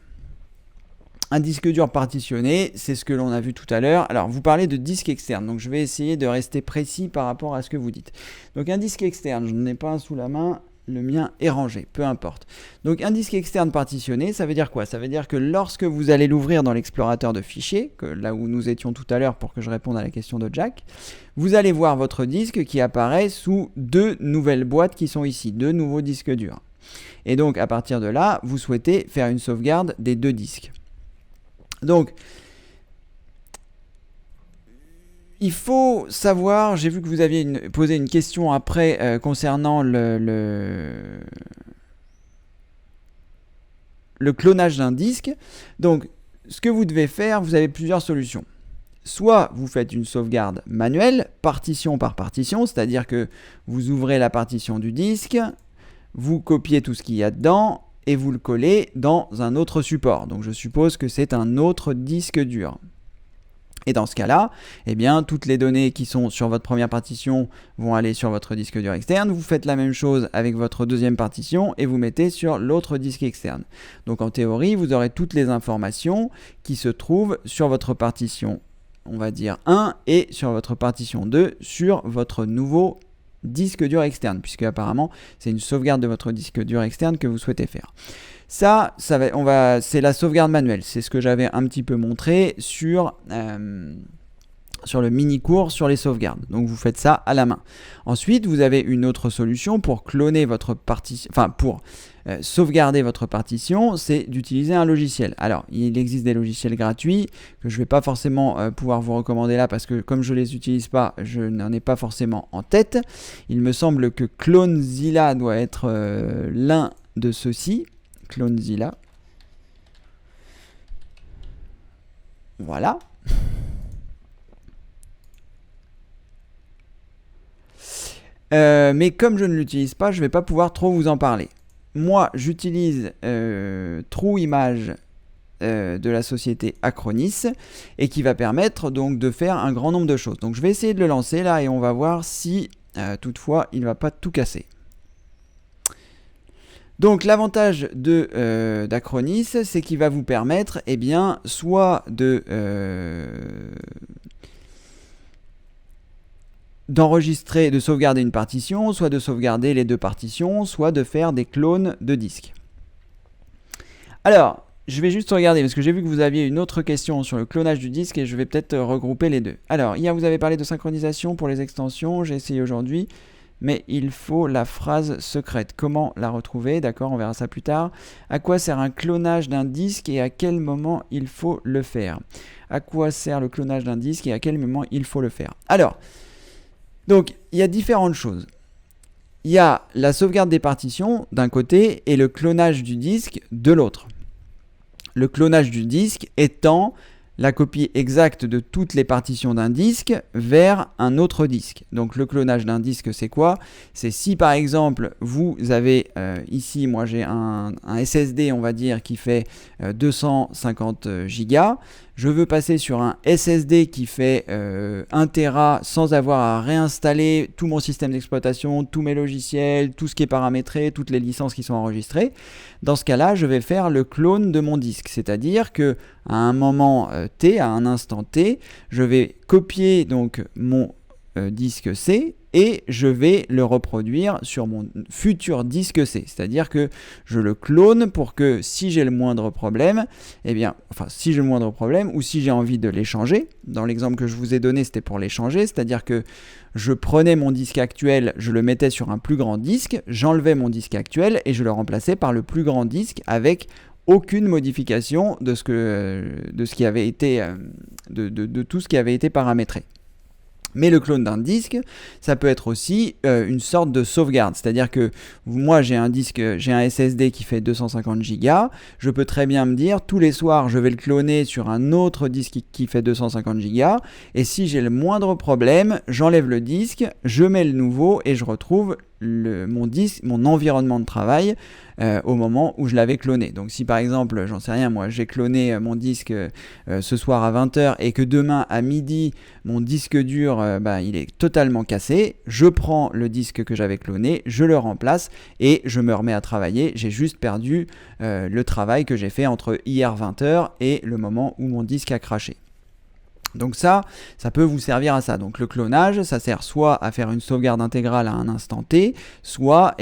Un disque dur partitionné, c'est ce que l'on a vu tout à l'heure. Alors, vous parlez de disque externe, donc je vais essayer de rester précis par rapport à ce que vous dites. Donc, un disque externe, je n'en ai pas un sous la main, le mien est rangé, peu importe. Donc, un disque externe partitionné, ça veut dire quoi? Ça veut dire que lorsque vous allez l'ouvrir dans l'explorateur de fichiers, là où nous étions tout à l'heure pour que je réponde à la question de Jack, vous allez voir votre disque qui apparaît sous deux nouvelles boîtes qui sont ici, deux nouveaux disques durs. Et donc, à partir de là, vous souhaitez faire une sauvegarde des deux disques. Donc, il faut savoir, j'ai vu que vous aviez posé une question après concernant le clonage d'un disque. Donc, ce que vous devez faire, vous avez plusieurs solutions. Soit vous faites une sauvegarde manuelle, partition par partition, c'est-à-dire que vous ouvrez la partition du disque, vous copiez tout ce qu'il y a dedans, et vous le collez dans un autre support. Donc je suppose que c'est un autre disque dur. Et dans ce cas-là, eh bien, toutes les données qui sont sur votre première partition vont aller sur votre disque dur externe. Vous faites la même chose avec votre deuxième partition et vous mettez sur l'autre disque externe. Donc en théorie, vous aurez toutes les informations qui se trouvent sur votre partition, on va dire 1, et sur votre partition 2 sur votre nouveau disque dur externe, puisque apparemment c'est une sauvegarde de votre disque dur externe que vous souhaitez faire. C'est la sauvegarde manuelle, c'est ce que j'avais un petit peu montré sur le mini-cours sur les sauvegardes. Donc vous faites ça à la main. Ensuite, vous avez une autre solution pour cloner votre partition, pour sauvegarder votre partition, c'est d'utiliser un logiciel. Alors, il existe des logiciels gratuits que je ne vais pas forcément pouvoir vous recommander là parce que comme je ne les utilise pas, je n'en ai pas forcément en tête. Il me semble que Clonezilla doit être l'un de ceux-ci. Clonezilla. Voilà. Mais comme je ne l'utilise pas, je ne vais pas pouvoir trop vous en parler. Moi, j'utilise TrueImage de la société Acronis et qui va permettre donc de faire un grand nombre de choses. Donc je vais essayer de le lancer là et on va voir si toutefois il ne va pas tout casser. Donc l'avantage d'Acronis, c'est qu'il va vous permettre soit d'enregistrer, de sauvegarder une partition, soit de sauvegarder les deux partitions, soit de faire des clones de disques. Alors, je vais juste regarder, parce que j'ai vu que vous aviez une autre question sur le clonage du disque, et je vais peut-être regrouper les deux. Alors, hier vous avez parlé de synchronisation pour les extensions, j'ai essayé aujourd'hui, mais il faut la phrase secrète. Comment la retrouver? D'accord, on verra ça plus tard. À quoi sert un clonage d'un disque et à quel moment il faut le faire? À quoi sert le clonage d'un disque et à quel moment il faut le faire? Alors, donc, il y a différentes choses. Il y a la sauvegarde des partitions d'un côté et le clonage du disque de l'autre. Le clonage du disque étant la copie exacte de toutes les partitions d'un disque vers un autre disque. Donc le clonage d'un disque, c'est quoi? C'est si par exemple vous avez ici, moi j'ai un SSD on va dire qui fait 250 Go. Je veux passer sur un SSD qui fait 1 Tera sans avoir à réinstaller tout mon système d'exploitation, tous mes logiciels, tout ce qui est paramétré, toutes les licences qui sont enregistrées. Dans ce cas-là, je vais faire le clone de mon disque. C'est-à-dire que à un moment T, à un instant T, je vais copier donc mon disque C et je vais le reproduire sur mon futur disque C. C'est-à-dire que je le clone pour que si j'ai le moindre problème, si j'ai le moindre problème ou si j'ai envie de l'échanger, dans l'exemple que je vous ai donné, c'était pour l'échanger, c'est-à-dire que je prenais mon disque actuel, je le mettais sur un plus grand disque, j'enlevais mon disque actuel et je le remplaçais par le plus grand disque avec aucune modification de ce qui avait été de tout ce qui avait été paramétré. Mais le clone d'un disque, ça peut être aussi une sorte de sauvegarde. C'est-à-dire que moi, j'ai un SSD qui fait 250 Go. Je peux très bien me dire, tous les soirs, je vais le cloner sur un autre disque qui fait 250 Go. Et si j'ai le moindre problème, j'enlève le disque, je mets le nouveau et je retrouve mon environnement de travail au moment où je l'avais cloné. Donc si par exemple, j'en sais rien, moi j'ai cloné mon disque ce soir à 20h et que demain à midi, mon disque dur il est totalement cassé, je prends le disque que j'avais cloné, je le remplace et je me remets à travailler. J'ai juste perdu le travail que j'ai fait entre hier 20h et le moment où mon disque a craché. Donc ça peut vous servir à ça. Donc le clonage, ça sert soit à faire une sauvegarde intégrale à un instant T, soit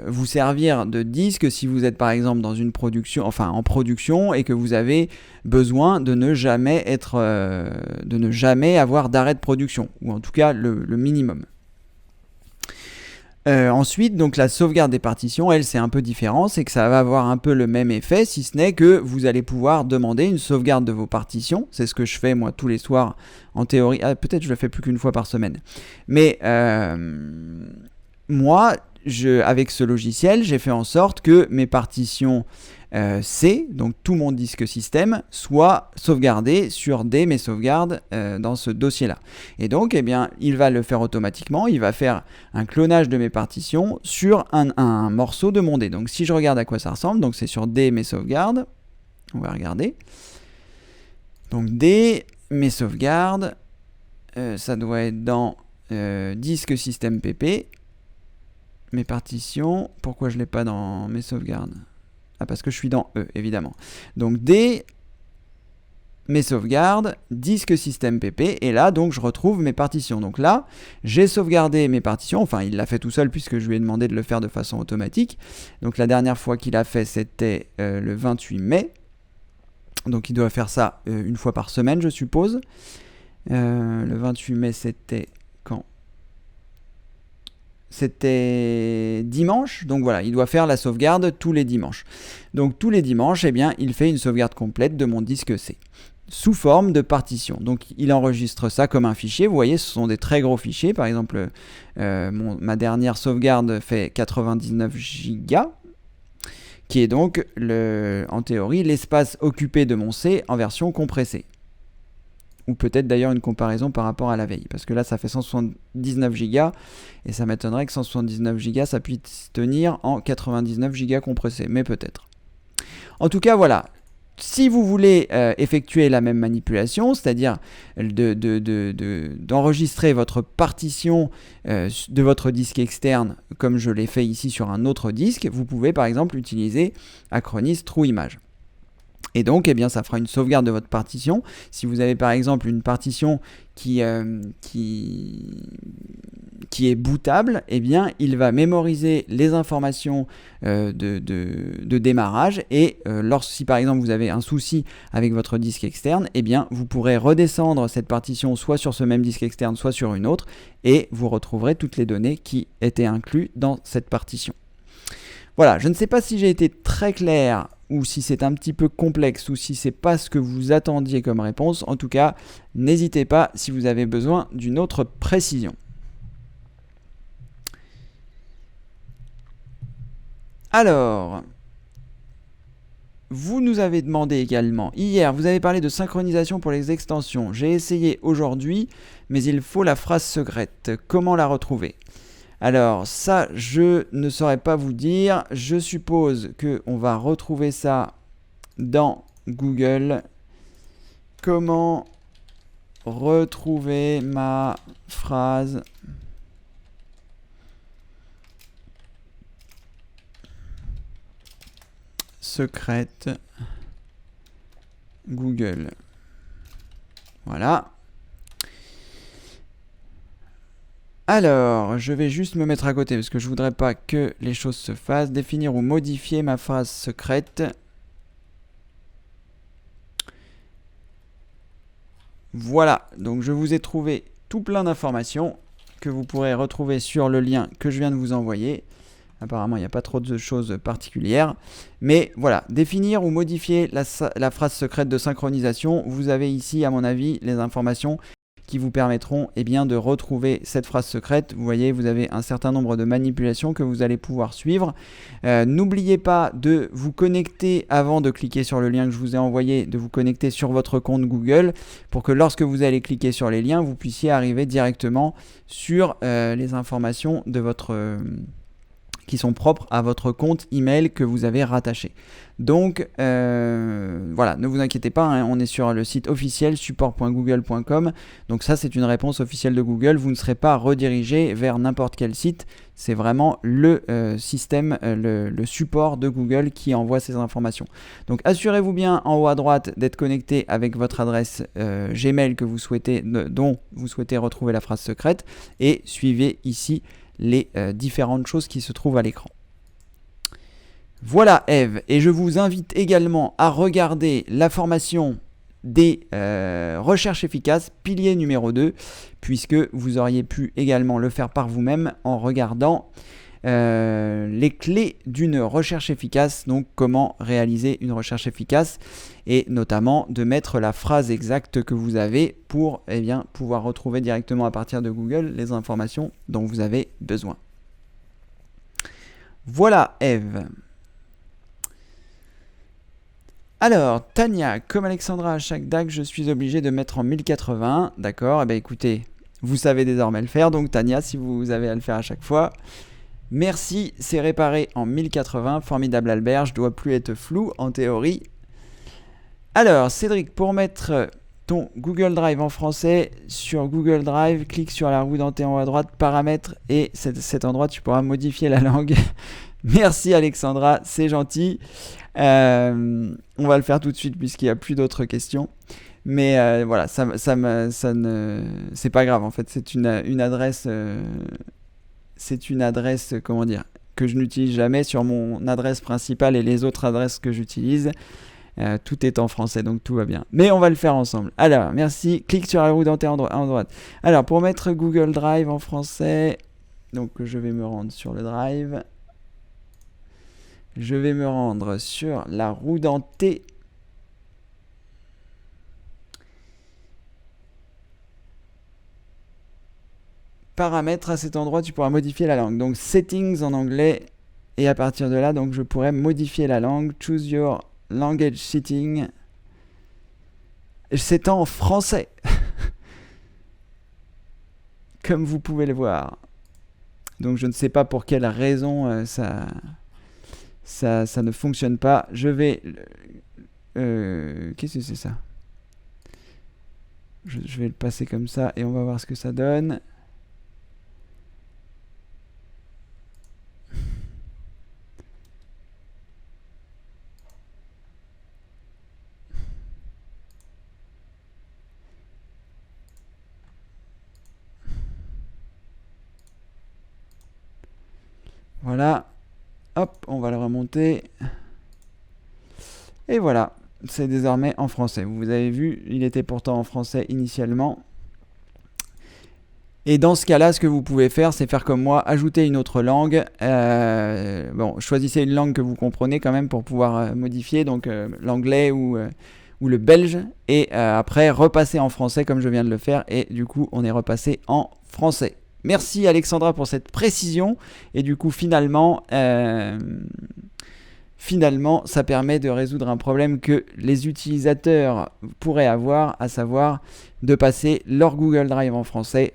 vous servir de disque si vous êtes par exemple dans une production, en production et que vous avez besoin de ne jamais avoir d'arrêt de production, ou en tout cas le minimum. Ensuite, donc la sauvegarde des partitions, elle, c'est un peu différent, c'est que ça va avoir un peu le même effet, si ce n'est que vous allez pouvoir demander une sauvegarde de vos partitions. C'est ce que je fais moi tous les soirs en théorie. Peut-être je le fais plus qu'une fois par semaine. Mais moi, avec ce logiciel, j'ai fait en sorte que mes partitions C, donc tout mon disque système, soit sauvegardé sur mes sauvegardes dans ce dossier-là. Et donc, il va le faire automatiquement, il va faire un clonage de mes partitions sur un morceau de mon D. Donc, si je regarde à quoi ça ressemble, donc c'est sur D, mes sauvegardes, on va regarder. Donc, D, mes sauvegardes, ça doit être dans disque système PP, mes partitions, pourquoi je ne l'ai pas dans mes sauvegardes ? Parce que je suis dans E, évidemment. Donc D, mes sauvegardes, disque système PP, et là, donc, je retrouve mes partitions. Donc là, j'ai sauvegardé mes partitions, enfin, il l'a fait tout seul puisque je lui ai demandé de le faire de façon automatique. Donc la dernière fois qu'il a fait, c'était le 28 mai. Donc il doit faire ça une fois par semaine, je suppose. Le 28 mai, c'était quand ? C'était dimanche, donc voilà, il doit faire la sauvegarde tous les dimanches. Donc tous les dimanches, il fait une sauvegarde complète de mon disque C, sous forme de partition. Donc il enregistre ça comme un fichier, vous voyez, ce sont des très gros fichiers. Par exemple, ma dernière sauvegarde fait 99 Go, qui est donc, en théorie, l'espace occupé de mon C en version compressée. Ou peut-être d'ailleurs une comparaison par rapport à la veille. Parce que là, ça fait 179 Go, et ça m'étonnerait que 179 Go, ça puisse tenir en 99 Go compressés, mais peut-être. En tout cas, voilà. Si vous voulez effectuer la même manipulation, c'est-à-dire d'enregistrer votre partition de votre disque externe, comme je l'ai fait ici sur un autre disque, vous pouvez par exemple utiliser Acronis True Image. Et donc, eh bien, ça fera une sauvegarde de votre partition. Si vous avez par exemple une partition qui est bootable, eh bien, il va mémoriser les informations de démarrage. Et si par exemple vous avez un souci avec votre disque externe, eh bien, vous pourrez redescendre cette partition soit sur ce même disque externe, soit sur une autre, et vous retrouverez toutes les données qui étaient incluses dans cette partition. Voilà, je ne sais pas si j'ai été très clair ou si c'est un petit peu complexe ou si c'est pas ce que vous attendiez comme réponse. En tout cas, n'hésitez pas si vous avez besoin d'une autre précision. Alors, vous nous avez demandé également, hier, vous avez parlé de synchronisation pour les extensions. J'ai essayé aujourd'hui, mais il faut la phrase secrète. Comment la retrouver ? Alors ça, je ne saurais pas vous dire. Je suppose qu'on va retrouver ça dans Google. Comment retrouver ma phrase secrète Google. Voilà. Alors, je vais juste me mettre à côté parce que je voudrais pas que les choses se fassent. Définir ou modifier ma phrase secrète. Voilà, donc je vous ai trouvé tout plein d'informations que vous pourrez retrouver sur le lien que je viens de vous envoyer. Apparemment, il n'y a pas trop de choses particulières. Mais voilà, définir ou modifier la phrase secrète de synchronisation. Vous avez ici, à mon avis, les informations qui vous permettront de retrouver cette phrase secrète. Vous voyez, vous avez un certain nombre de manipulations que vous allez pouvoir suivre. N'oubliez pas de vous connecter avant de cliquer sur le lien que je vous ai envoyé, de vous connecter sur votre compte Google pour que lorsque vous allez cliquer sur les liens, vous puissiez arriver directement sur les informations de votre... qui sont propres à votre compte email que vous avez rattaché. Donc voilà, ne vous inquiétez pas, hein, on est sur le site officiel support.google.com. Donc ça, c'est une réponse officielle de Google. Vous ne serez pas redirigé vers n'importe quel site. C'est vraiment le système, le support de Google qui envoie ces informations. Donc assurez-vous bien en haut à droite d'être connecté avec votre adresse Gmail que vous souhaitez, dont vous souhaitez retrouver la phrase secrète, et suivez ici les différentes choses qui se trouvent à l'écran. Voilà Eve, et je vous invite également à regarder la formation des recherches efficaces, pilier numéro 2, puisque vous auriez pu également le faire par vous-même en regardant les clés d'une recherche efficace, donc comment réaliser une recherche efficace, et notamment de mettre la phrase exacte que vous avez pour pouvoir retrouver directement à partir de Google les informations dont vous avez besoin. Voilà Eve. Alors, Tania, comme Alexandra à chaque DAC, je suis obligé de mettre en 1080. D'accord, eh bien écoutez, vous savez désormais le faire, donc Tania, si vous avez à le faire à chaque fois. Merci, c'est réparé en 1080. Formidable Albert, je dois plus être flou en théorie. Alors, Cédric, pour mettre ton Google Drive en français, sur Google Drive, clique sur la roue dentée en haut à droite, paramètres, et cet endroit, tu pourras modifier la langue. Merci Alexandra, c'est gentil. On va le faire tout de suite puisqu'il n'y a plus d'autres questions. Mais voilà, c'est pas grave en fait, c'est une adresse... c'est une adresse, comment dire, que je n'utilise jamais sur mon adresse principale et les autres adresses que j'utilise. Tout est en français, donc tout va bien. Mais on va le faire ensemble. Alors, merci. Clique sur la roue dentée en droite. Alors, pour mettre Google Drive en français, donc je vais me rendre sur le Drive. Je vais me rendre sur la roue dentée. Paramètres, à cet endroit, tu pourras modifier la langue. Donc, settings en anglais. Et à partir de là, donc, je pourrais modifier la langue. Choose your language setting. C'est en français. Comme vous pouvez le voir. Donc, je ne sais pas pour quelle raison ça ça ne fonctionne pas. Je vais... qu'est-ce que c'est ça? Je vais le passer comme ça et on va voir ce que ça donne. Voilà. Hop, on va le remonter. Et voilà, c'est désormais en français. Vous avez vu, il était pourtant en français initialement. Et dans ce cas-là, ce que vous pouvez faire, c'est faire comme moi, ajouter une autre langue. Bon, choisissez une langue que vous comprenez quand même pour pouvoir modifier, donc l'anglais ou le belge. Et après, repasser en français comme je viens de le faire. Et du coup, on est repassé en français. Merci Alexandra pour cette précision. Et du coup, finalement, ça permet de résoudre un problème que les utilisateurs pourraient avoir, à savoir de passer leur Google Drive en français.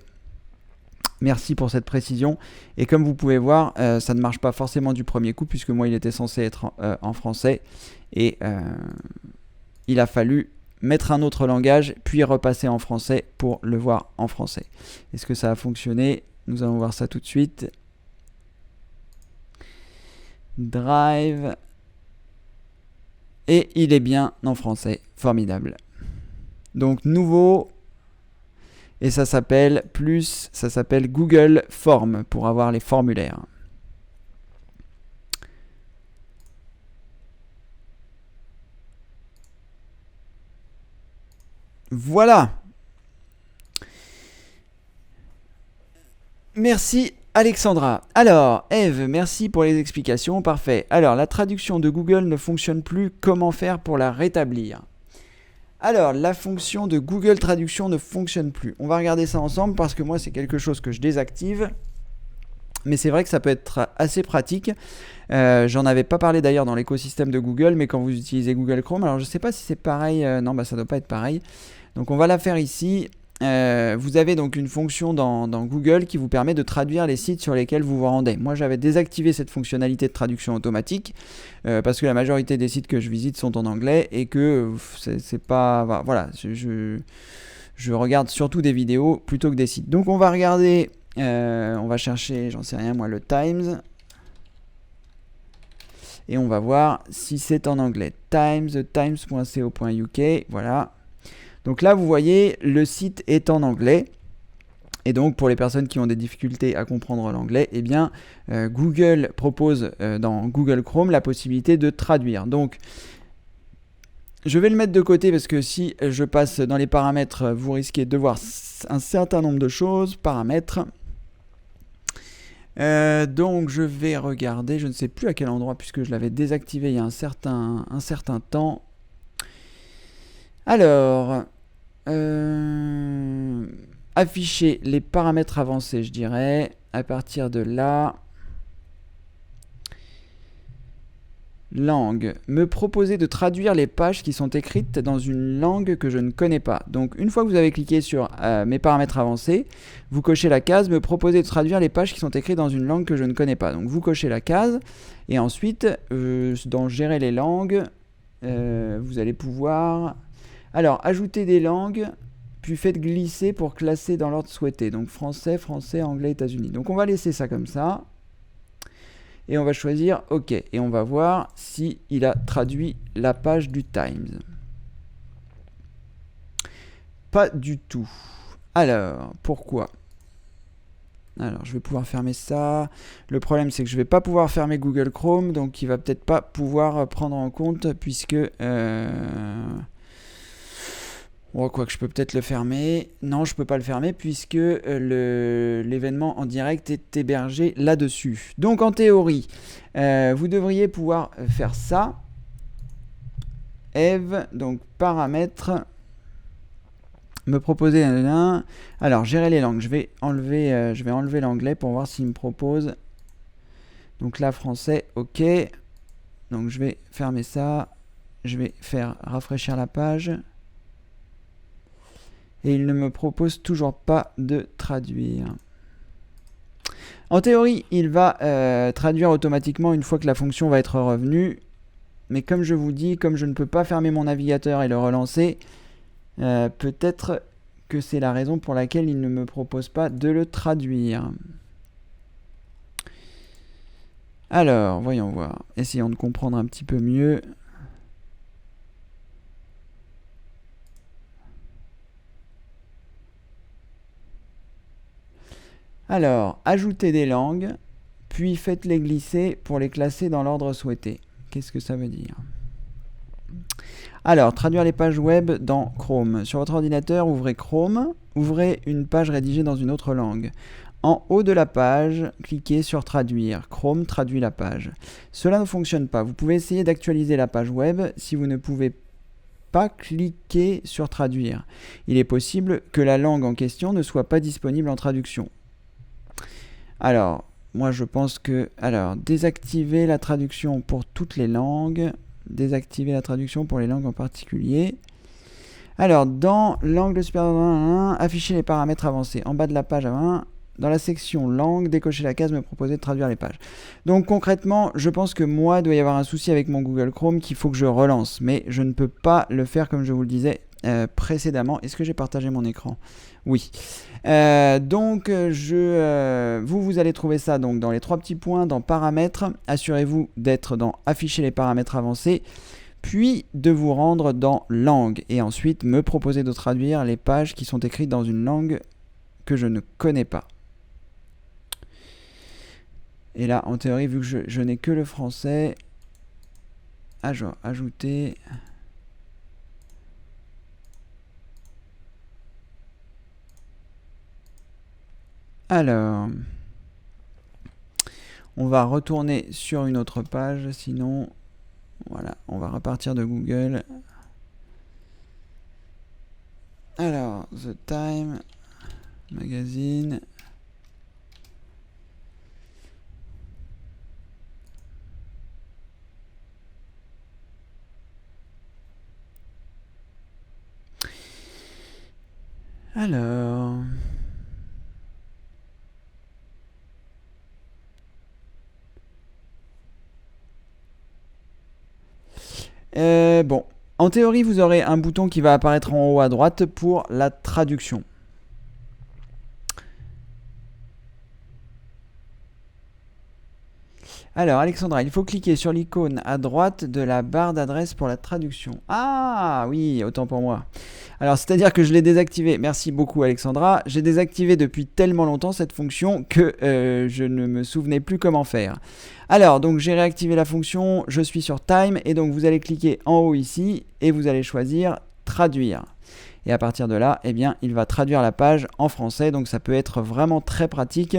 Merci pour cette précision. Et comme vous pouvez voir, ça ne marche pas forcément du premier coup, puisque moi, il était censé être en français. Et il a fallu mettre un autre langage, puis repasser en français pour le voir en français. Est-ce que ça a fonctionné? Nous allons voir ça tout de suite. Drive. Et il est bien en français. Formidable. Donc, nouveau. Et ça s'appelle Google Form pour avoir les formulaires. Voilà. Merci Alexandra. Alors, Eve, merci pour les explications. Parfait. Alors, la traduction de Google ne fonctionne plus. Comment faire pour la rétablir? Alors, la fonction de Google Traduction ne fonctionne plus. On va regarder ça ensemble parce que moi, c'est quelque chose que je désactive. Mais c'est vrai que ça peut être assez pratique. J'en avais pas parlé d'ailleurs dans l'écosystème de Google, mais quand vous utilisez Google Chrome, alors je ne sais pas si c'est pareil. Non, ça ne doit pas être pareil. Donc, on va la faire ici. Vous avez donc une fonction dans Google qui vous permet de traduire les sites sur lesquels vous vous rendez. Moi, j'avais désactivé cette fonctionnalité de traduction automatique parce que la majorité des sites que je visite sont en anglais et que c'est pas... Voilà, je regarde surtout des vidéos plutôt que des sites. Donc, on va regarder, on va chercher, j'en sais rien moi, le Times. Et on va voir si c'est en anglais. times.co.uk, voilà. Donc là, vous voyez, le site est en anglais. Et donc, pour les personnes qui ont des difficultés à comprendre l'anglais, eh bien, Google propose dans Google Chrome la possibilité de traduire. Donc, je vais le mettre de côté parce que si je passe dans les paramètres, vous risquez de voir un certain nombre de choses. Paramètres. Donc, je vais regarder, je ne sais plus à quel endroit puisque je l'avais désactivé il y a un certain temps. Alors, afficher les paramètres avancés, je dirais. À partir de là, langue. Me proposer de traduire les pages qui sont écrites dans une langue que je ne connais pas. Donc, une fois que vous avez cliqué sur mes paramètres avancés, vous cochez la case me proposer de traduire les pages qui sont écrites dans une langue que je ne connais pas. Donc, vous cochez la case et ensuite, dans gérer les langues, vous allez pouvoir... Alors, ajouter des langues, puis faites glisser pour classer dans l'ordre souhaité. Donc, français, anglais, États-Unis. Donc, on va laisser ça comme ça. Et on va choisir OK. Et on va voir si il a traduit la page du Times. Pas du tout. Alors, pourquoi? Alors, je vais pouvoir fermer ça. Le problème, c'est que je ne vais pas pouvoir fermer Google Chrome. Donc, il ne va peut-être pas pouvoir prendre en compte puisque... Bon, quoi que je peux peut-être le fermer. Non, je peux pas le fermer puisque l'événement en direct est hébergé là-dessus. Donc en théorie, vous devriez pouvoir faire ça. Eve, donc paramètres, me proposer un. Alors gérer les langues. Je vais enlever l'anglais pour voir s'il me propose. Donc là français, OK. Donc je vais fermer ça. Je vais faire rafraîchir la page. Et il ne me propose toujours pas de traduire. En théorie, il va traduire automatiquement une fois que la fonction va être revenue. Mais comme je vous dis, comme je ne peux pas fermer mon navigateur et le relancer, peut-être que c'est la raison pour laquelle il ne me propose pas de le traduire. Alors, voyons voir. Essayons de comprendre un petit peu mieux. Alors, ajoutez des langues, puis faites-les glisser pour les classer dans l'ordre souhaité. Qu'est-ce que ça veut dire? Alors, traduire les pages web dans Chrome. Sur votre ordinateur, ouvrez Chrome, ouvrez une page rédigée dans une autre langue. En haut de la page, cliquez sur Traduire. Chrome traduit la page. Cela ne fonctionne pas. Vous pouvez essayer d'actualiser la page web si vous ne pouvez pas cliquer sur Traduire. Il est possible que la langue en question ne soit pas disponible en traduction. Alors, moi je pense que... Alors, désactiver la traduction pour toutes les langues. Désactiver la traduction pour les langues en particulier. Alors, dans l'angle supérieur, afficher les paramètres avancés. En bas de la page à 20, dans la section langue, décochez la case me proposer de traduire les pages. Donc concrètement, je pense que moi, il doit y avoir un souci avec mon Google Chrome qu'il faut que je relance. Mais je ne peux pas le faire comme je vous le disais précédemment. Est-ce que j'ai partagé mon écran? Oui. Donc, vous allez trouver ça donc, dans les trois petits points, dans paramètres. Assurez-vous d'être dans afficher les paramètres avancés, puis de vous rendre dans langue. Et ensuite, me proposer de traduire les pages qui sont écrites dans une langue que je ne connais pas. Et là, en théorie, vu que je n'ai que le français, ajouter... Alors, on va retourner sur une autre page, sinon, voilà, on va repartir de Google. Alors, The Time, magazine. Alors... bon, en théorie, vous aurez un bouton qui va apparaître en haut à droite pour la traduction. Alors, Alexandra, il faut cliquer sur l'icône à droite de la barre d'adresse pour la traduction. Ah oui, autant pour moi. Alors, c'est-à-dire que je l'ai désactivé. Merci beaucoup, Alexandra. J'ai désactivé depuis tellement longtemps cette fonction que je ne me souvenais plus comment faire. Alors, donc j'ai réactivé la fonction, je suis sur Time, et donc vous allez cliquer en haut ici, et vous allez choisir Traduire. Et à partir de là, eh bien, il va traduire la page en français. Donc ça peut être vraiment très pratique.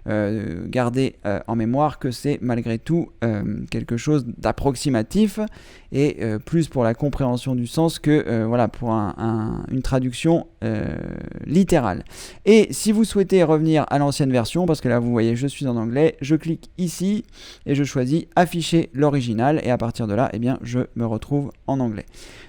Gardez en mémoire que c'est malgré tout quelque chose d'approximatif et plus pour la compréhension du sens que voilà, pour une traduction littérale. Et si vous souhaitez revenir à l'ancienne version, parce que là vous voyez je suis en anglais, je clique ici et je choisis afficher l'original et à partir de là, eh bien, je me retrouve en anglais.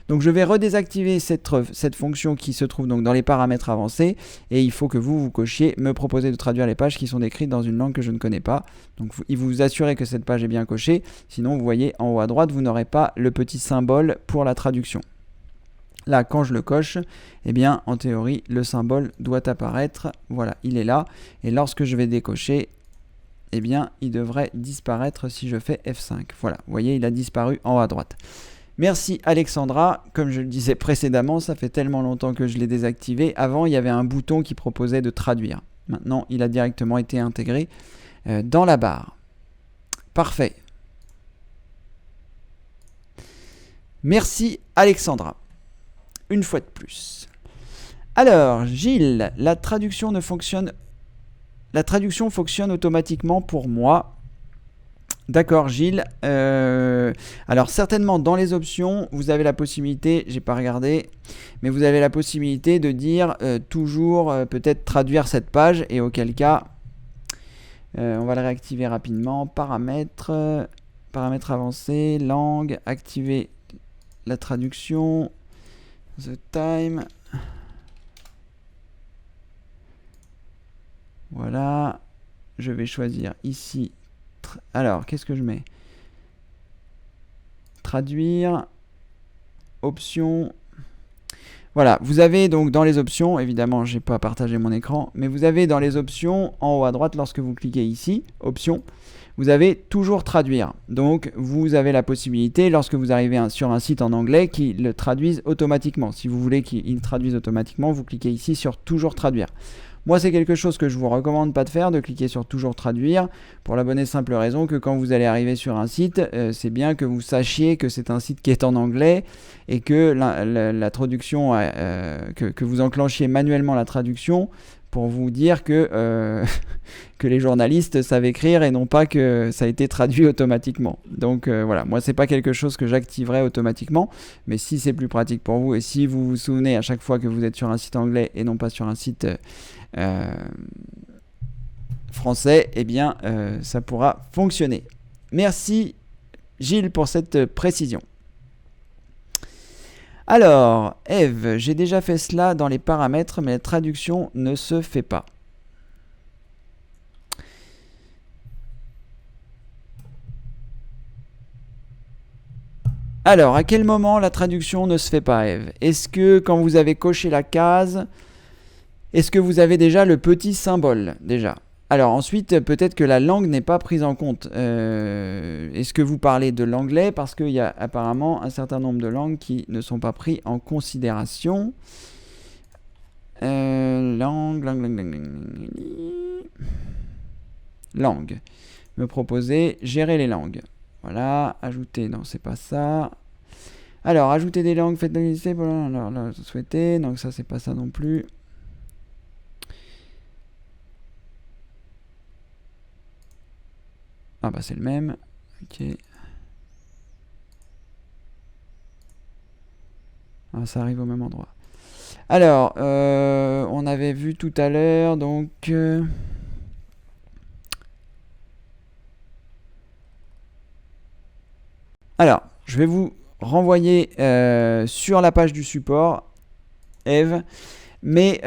Donc je vais redésactiver cette fonction qui se trouve donc dans les paramètres avancés et il faut que vous cochiez me proposer de traduire les pages qui sont décrites dans une langue que je ne connais pas. Donc il vous assurez que cette page est bien cochée, sinon vous voyez en haut à droite vous n'aurez pas le petit symbole pour la traduction. Là, quand je le coche, eh bien en théorie le symbole doit apparaître, voilà, il est là et lorsque je vais décocher, eh bien il devrait disparaître si je fais F5. Voilà, vous voyez il a disparu en haut à droite. Merci Alexandra, comme je le disais précédemment, ça fait tellement longtemps que je l'ai désactivé. Avant, il y avait un bouton qui proposait de traduire. Maintenant, il a directement été intégré dans la barre. Parfait. Merci Alexandra. Une fois de plus. Alors, Gilles, la traduction fonctionne automatiquement pour moi. D'accord Gilles, alors certainement dans les options vous avez la possibilité, j'ai pas regardé, mais vous avez la possibilité de dire toujours peut-être traduire cette page et auquel cas on va le réactiver rapidement, paramètres avancés, langue, activer la traduction, the time, voilà. je vais choisir ici. Alors, qu'est-ce que je mets? Traduire, options. Voilà, vous avez donc dans les options, évidemment, je n'ai pas partagé mon écran, mais vous avez dans les options, en haut à droite, lorsque vous cliquez ici, options, vous avez toujours traduire. Donc, vous avez la possibilité, lorsque vous arrivez sur un site en anglais, qu'il le traduise automatiquement. Si vous voulez qu'il traduise automatiquement, vous cliquez ici sur toujours traduire. Moi, c'est quelque chose que je vous recommande pas de faire, de cliquer sur toujours traduire, pour la bonne et simple raison que quand vous allez arriver sur un site, c'est bien que vous sachiez que c'est un site qui est en anglais et que la traduction, que vous enclenchiez manuellement la traduction pour vous dire que les journalistes savent écrire et non pas que ça a été traduit automatiquement. Donc voilà, moi c'est pas quelque chose que j'activerai automatiquement, mais si c'est plus pratique pour vous et si vous vous souvenez à chaque fois que vous êtes sur un site anglais et non pas sur un site français, eh bien ça pourra fonctionner. Merci Gilles pour cette précision. Alors, Eve, j'ai déjà fait cela dans les paramètres, mais la traduction ne se fait pas. Alors, à quel moment la traduction ne se fait pas, Eve? Est-ce que quand vous avez coché la case, est-ce que vous avez déjà le petit symbole déjà? Alors ensuite, peut-être que la langue n'est pas prise en compte. Est-ce que vous parlez de l'anglais? Parce qu'il y a apparemment un certain nombre de langues qui ne sont pas prises en considération. Langue. Me proposer, gérer les langues. Voilà, ajouter, non, c'est pas ça. Alors, ajouter des langues, faites des lycées, voilà, souhaiter, donc ça, c'est pas ça non plus. Ah bah c'est le même, ok. Ah, ça arrive au même endroit. Alors, on avait vu tout à l'heure, donc... Alors, je vais vous renvoyer sur la page du support, Eve. Mais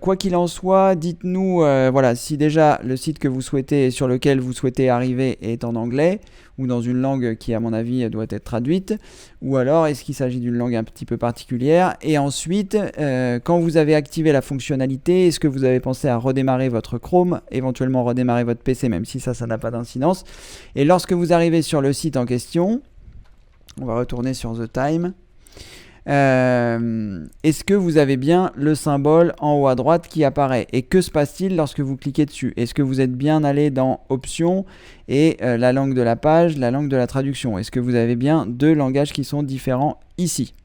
quoi qu'il en soit, dites-nous voilà, si déjà le site que vous souhaitez, sur lequel vous souhaitez arriver est en anglais ou dans une langue qui à mon avis doit être traduite, ou alors est-ce qu'il s'agit d'une langue un petit peu particulière. Et ensuite, quand vous avez activé la fonctionnalité, est-ce que vous avez pensé à redémarrer votre Chrome, éventuellement redémarrer votre PC, même si ça n'a pas d'incidence. Et lorsque vous arrivez sur le site en question, on va retourner sur The Time. Est-ce que vous avez bien le symbole en haut à droite qui apparaît? Et que se passe-t-il lorsque vous cliquez dessus? Est-ce que vous êtes bien allé dans Options et la langue de la page, la langue de la traduction? Est-ce que vous avez bien deux langages qui sont différents ici?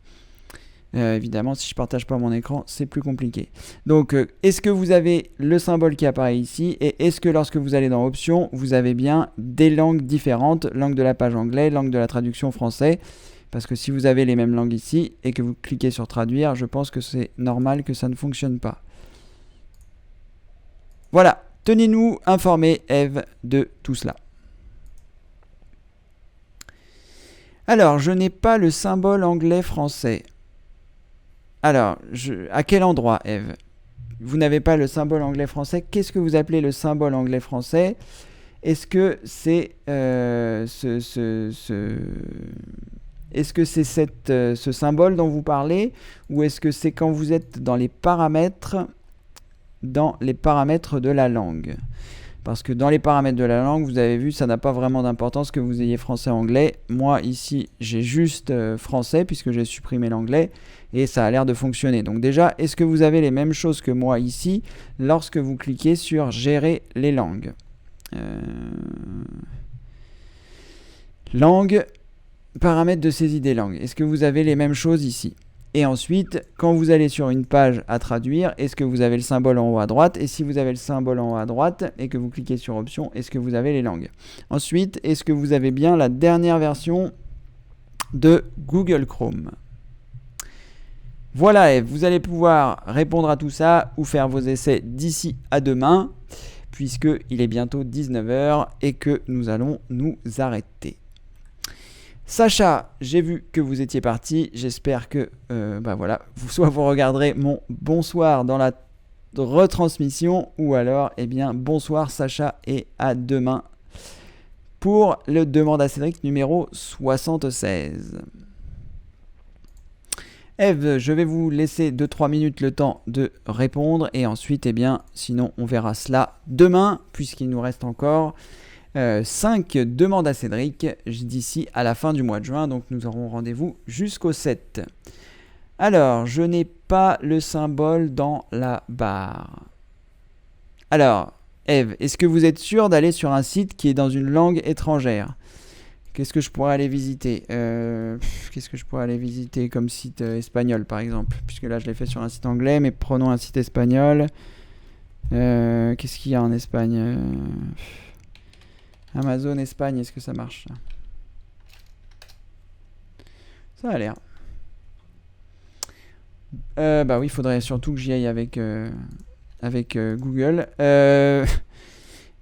Évidemment, si je ne partage pas mon écran, c'est plus compliqué. Donc, est-ce que vous avez le symbole qui apparaît ici? Et est-ce que lorsque vous allez dans Options, vous avez bien des langues différentes? Langue de la page anglais, langue de la traduction français? Parce que si vous avez les mêmes langues ici et que vous cliquez sur traduire, je pense que c'est normal que ça ne fonctionne pas. Voilà, tenez-nous informés, Eve, de tout cela. Alors, je n'ai pas le symbole anglais-français. Alors, à quel endroit, Eve? Vous n'avez pas le symbole anglais-français. Qu'est-ce que vous appelez le symbole anglais-français? Est-ce que c'est Est-ce que c'est ce symbole dont vous parlez, ou est-ce que c'est quand vous êtes dans les paramètres de la langue? Parce que dans les paramètres de la langue, vous avez vu, ça n'a pas vraiment d'importance que vous ayez français-anglais. Moi, ici, j'ai juste français, puisque j'ai supprimé l'anglais, et ça a l'air de fonctionner. Donc déjà, est-ce que vous avez les mêmes choses que moi ici, lorsque vous cliquez sur « Gérer les langues » Langue... Paramètres de saisie des langues. Est-ce que vous avez les mêmes choses ici? Et ensuite, quand vous allez sur une page à traduire, est-ce que vous avez le symbole en haut à droite? Et si vous avez le symbole en haut à droite et que vous cliquez sur Options, est-ce que vous avez les langues? Ensuite, est-ce que vous avez bien la dernière version de Google Chrome? Voilà, Eve, vous allez pouvoir répondre à tout ça ou faire vos essais d'ici à demain, puisqu'il est bientôt 19 h et que nous allons nous arrêter. Sacha, j'ai vu que vous étiez parti. J'espère que voilà, soit vous regarderez mon bonsoir dans la retransmission. Ou alors, eh bien, bonsoir Sacha et à demain pour le Demande à Cédric numéro 76. Eve, je vais vous laisser 2-3 minutes le temps de répondre et ensuite, eh bien, sinon on verra cela demain puisqu'il nous reste encore 5 demandes à Cédric d'ici à la fin du mois de juin, donc nous aurons rendez-vous jusqu'au 7. Alors, je n'ai pas le symbole dans la barre. Alors, Eve, est-ce que vous êtes sûr d'aller sur un site qui est dans une langue étrangère ? Qu'est-ce que je pourrais aller visiter Qu'est-ce que je pourrais aller visiter comme site espagnol, par exemple ? Puisque là, je l'ai fait sur un site anglais, mais prenons un site espagnol. Qu'est-ce qu'il y a en Espagne Amazon Espagne, est-ce que ça marche ? Ça a l'air. Bah oui, il faudrait surtout que j'y aille avec Google.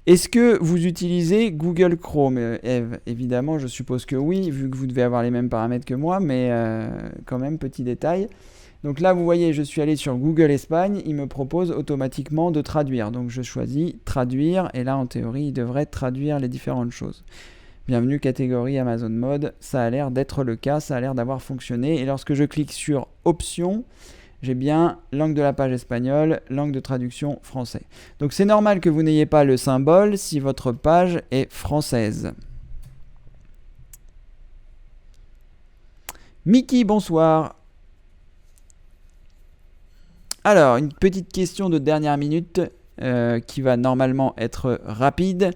Est-ce que vous utilisez Google Chrome, Eve ? Évidemment, je suppose que oui, vu que vous devez avoir les mêmes paramètres que moi, mais quand même, petit détail. Donc là, vous voyez, je suis allé sur Google Espagne, il me propose automatiquement de traduire. Donc je choisis traduire, et là, en théorie, il devrait traduire les différentes choses. Bienvenue, catégorie Amazon Mode. Ça a l'air d'être le cas, ça a l'air d'avoir fonctionné. Et lorsque je clique sur Options, j'ai bien langue de la page espagnole, langue de traduction français. Donc c'est normal que vous n'ayez pas le symbole si votre page est française. Mickey, bonsoir. Alors, une petite question de dernière minute qui va normalement être rapide.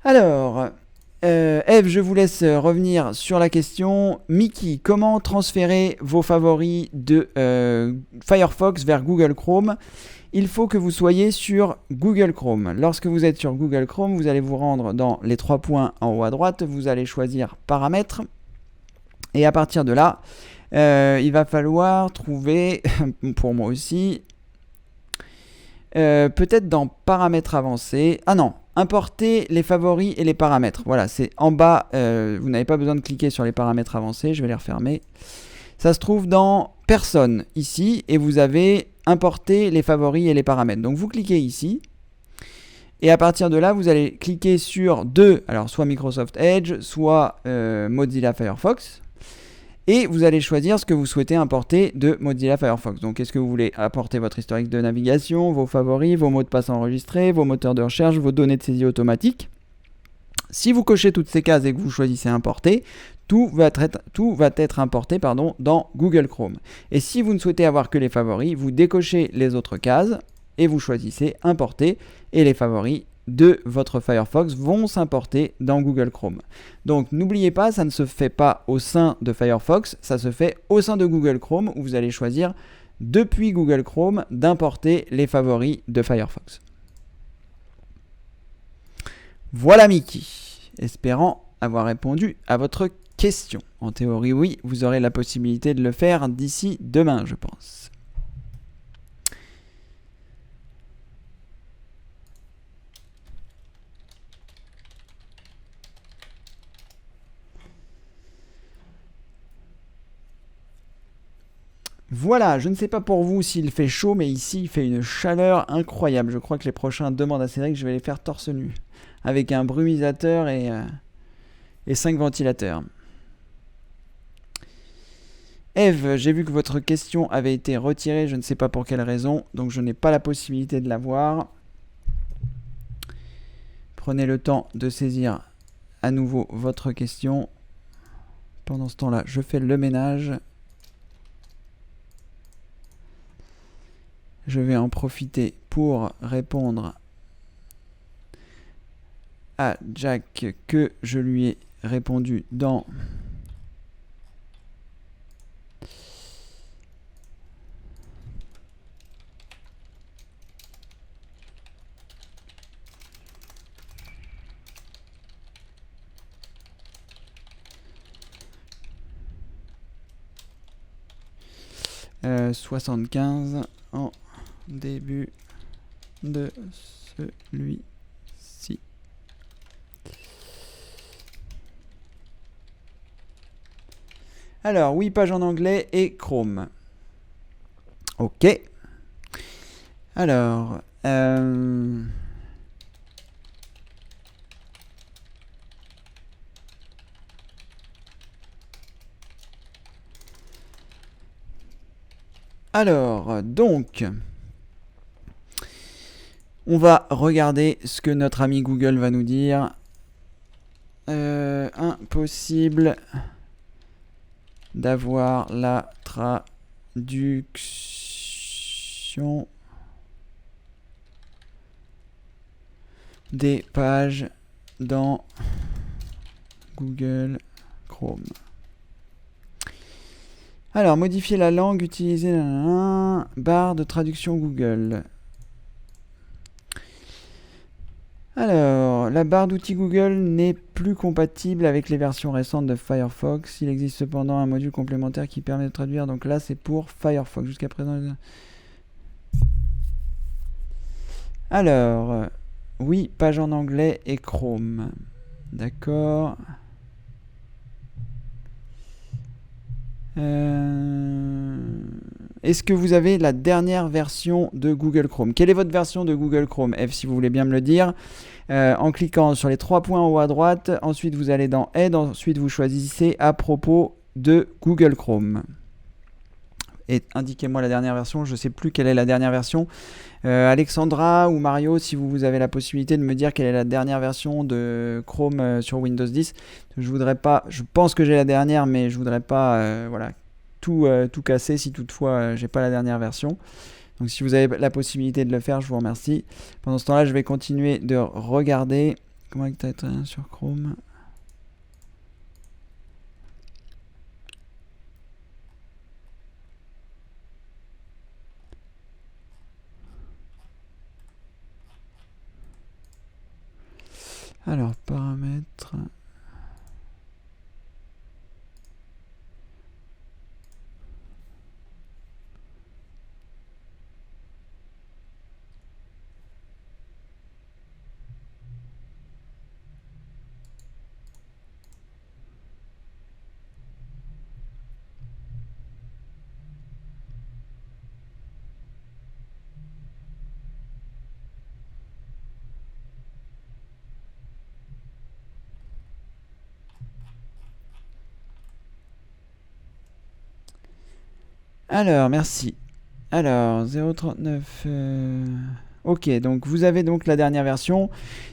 Alors, Eve, je vous laisse revenir sur la question. Mickey, comment transférer vos favoris de Firefox vers Google Chrome ? Il faut que vous soyez sur Google Chrome. Lorsque vous êtes sur Google Chrome, vous allez vous rendre dans les 3 points en haut à droite. Vous allez choisir Paramètres. Et à partir de là, il va falloir trouver, pour moi aussi, peut-être dans Paramètres avancés. Ah non, importer les favoris et les paramètres. Voilà, c'est en bas. Vous n'avez pas besoin de cliquer sur les paramètres avancés. Je vais les refermer. Ça se trouve dans Personne, ici. Et vous avez importé les favoris et les paramètres. Donc vous cliquez ici. Et à partir de là, vous allez cliquer sur alors soit Microsoft Edge, soit Mozilla Firefox. Et vous allez choisir ce que vous souhaitez importer de Mozilla Firefox. Donc, est-ce que vous voulez apporter votre historique de navigation, vos favoris, vos mots de passe enregistrés, vos moteurs de recherche, vos données de saisie automatique ? Si vous cochez toutes ces cases et que vous choisissez importer, tout va être importé dans Google Chrome. Et si vous ne souhaitez avoir que les favoris, vous décochez les autres cases et vous choisissez importer et les favoris de votre Firefox vont s'importer dans Google Chrome. Donc n'oubliez pas, ça ne se fait pas au sein de Firefox, ça se fait au sein de Google Chrome où vous allez choisir depuis Google Chrome d'importer les favoris de Firefox. Voilà Mickey, espérant avoir répondu à votre question. En théorie oui, vous aurez la possibilité de le faire d'ici demain je pense. Voilà, je ne sais pas pour vous s'il fait chaud, mais ici il fait une chaleur incroyable. Je crois que les prochains demandes à Cédric, je vais les faire torse nu, avec un brumisateur et 5 ventilateurs. Eve, j'ai vu que votre question avait été retirée, je ne sais pas pour quelle raison, donc je n'ai pas la possibilité de la voir. Prenez le temps de saisir à nouveau votre question. Pendant ce temps-là, je fais le ménage. Je vais en profiter pour répondre à Jack que je lui ai répondu dans « 75 en début de celui-ci. » Alors, oui, page en anglais et Chrome. Ok. Alors, donc, on va regarder ce que notre ami Google va nous dire. Impossible d'avoir la traduction des pages dans Google Chrome. Alors, modifier la langue, utiliser la barre de traduction Google. Alors, la barre d'outils Google n'est plus compatible avec les versions récentes de Firefox. Il existe cependant un module complémentaire qui permet de traduire. Donc là, c'est pour Firefox. Jusqu'à présent... Alors, oui, page en anglais et Chrome. D'accord. Est-ce que vous avez la dernière version de Google Chrome? Quelle est votre version de Google Chrome, F, si vous voulez bien me le dire? En cliquant sur les 3 points en haut à droite, ensuite vous allez dans Aide, ensuite vous choisissez à propos de Google Chrome. Et indiquez-moi la dernière version, je ne sais plus quelle est la dernière version. Alexandra ou Mario, si vous avez la possibilité de me dire quelle est la dernière version de Chrome sur Windows 10. Je pense que j'ai la dernière, mais je voudrais pas tout casser si toutefois j'ai pas la dernière version. Donc si vous avez la possibilité de le faire, je vous remercie. Pendant ce temps-là, je vais continuer de regarder. Comment être sur Chrome? Alors, paramètres. Alors, merci. Alors, 0.39... Ok, donc vous avez donc la dernière version.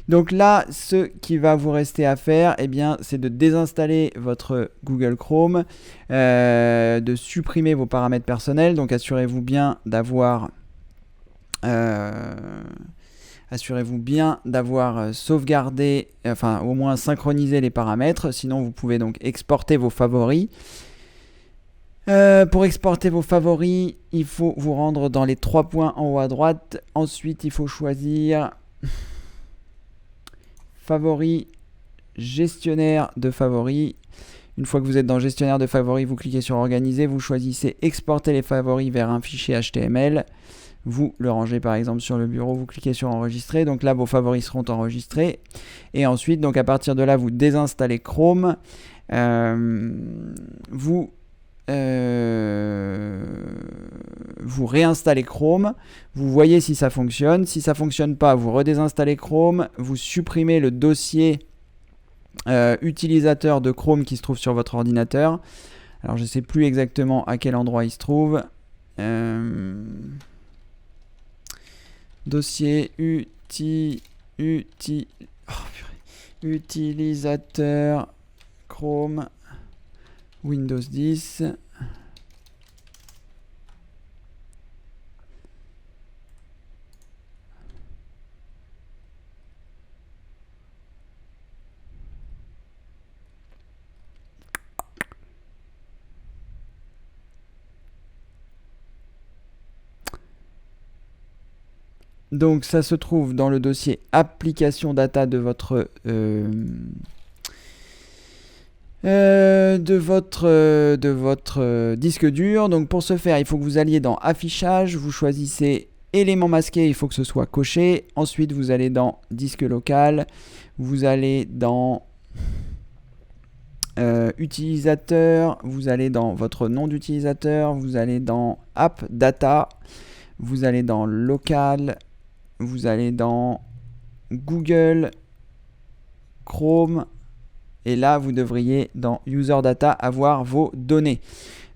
Donc là, ce qui va vous rester à faire, eh bien, c'est de désinstaller votre Google Chrome, de supprimer vos paramètres personnels. Donc assurez-vous bien d'avoir sauvegardé, enfin au moins synchronisé les paramètres. Sinon, vous pouvez donc exporter vos favoris. Pour exporter vos favoris, il faut vous rendre dans les 3 points en haut à droite. Ensuite, il faut choisir favoris, gestionnaire de favoris. Une fois que vous êtes dans gestionnaire de favoris, vous cliquez sur organiser, vous choisissez exporter les favoris vers un fichier HTML. Vous le rangez par exemple sur le bureau, vous cliquez sur enregistrer. Donc là, vos favoris seront enregistrés. Et ensuite, donc à partir de là, vous désinstallez Chrome. Vous réinstallez Chrome, vous voyez si ça fonctionne. Si ça fonctionne pas, vous redésinstallez Chrome, vous supprimez le dossier utilisateur de Chrome qui se trouve sur votre ordinateur. Alors je ne sais plus exactement à quel endroit il se trouve. Dossier utilisateur Chrome Windows 10. Donc ça se trouve dans le dossier application data de votre disque dur. Donc pour ce faire, il faut que vous alliez dans affichage, vous choisissez éléments masqués, il faut que ce soit coché. Ensuite, vous allez dans disque local, vous allez dans utilisateur, vous allez dans votre nom d'utilisateur, vous allez dans app data, vous allez dans Local, vous allez dans Google, Chrome, et là, vous devriez, dans User Data, avoir vos données.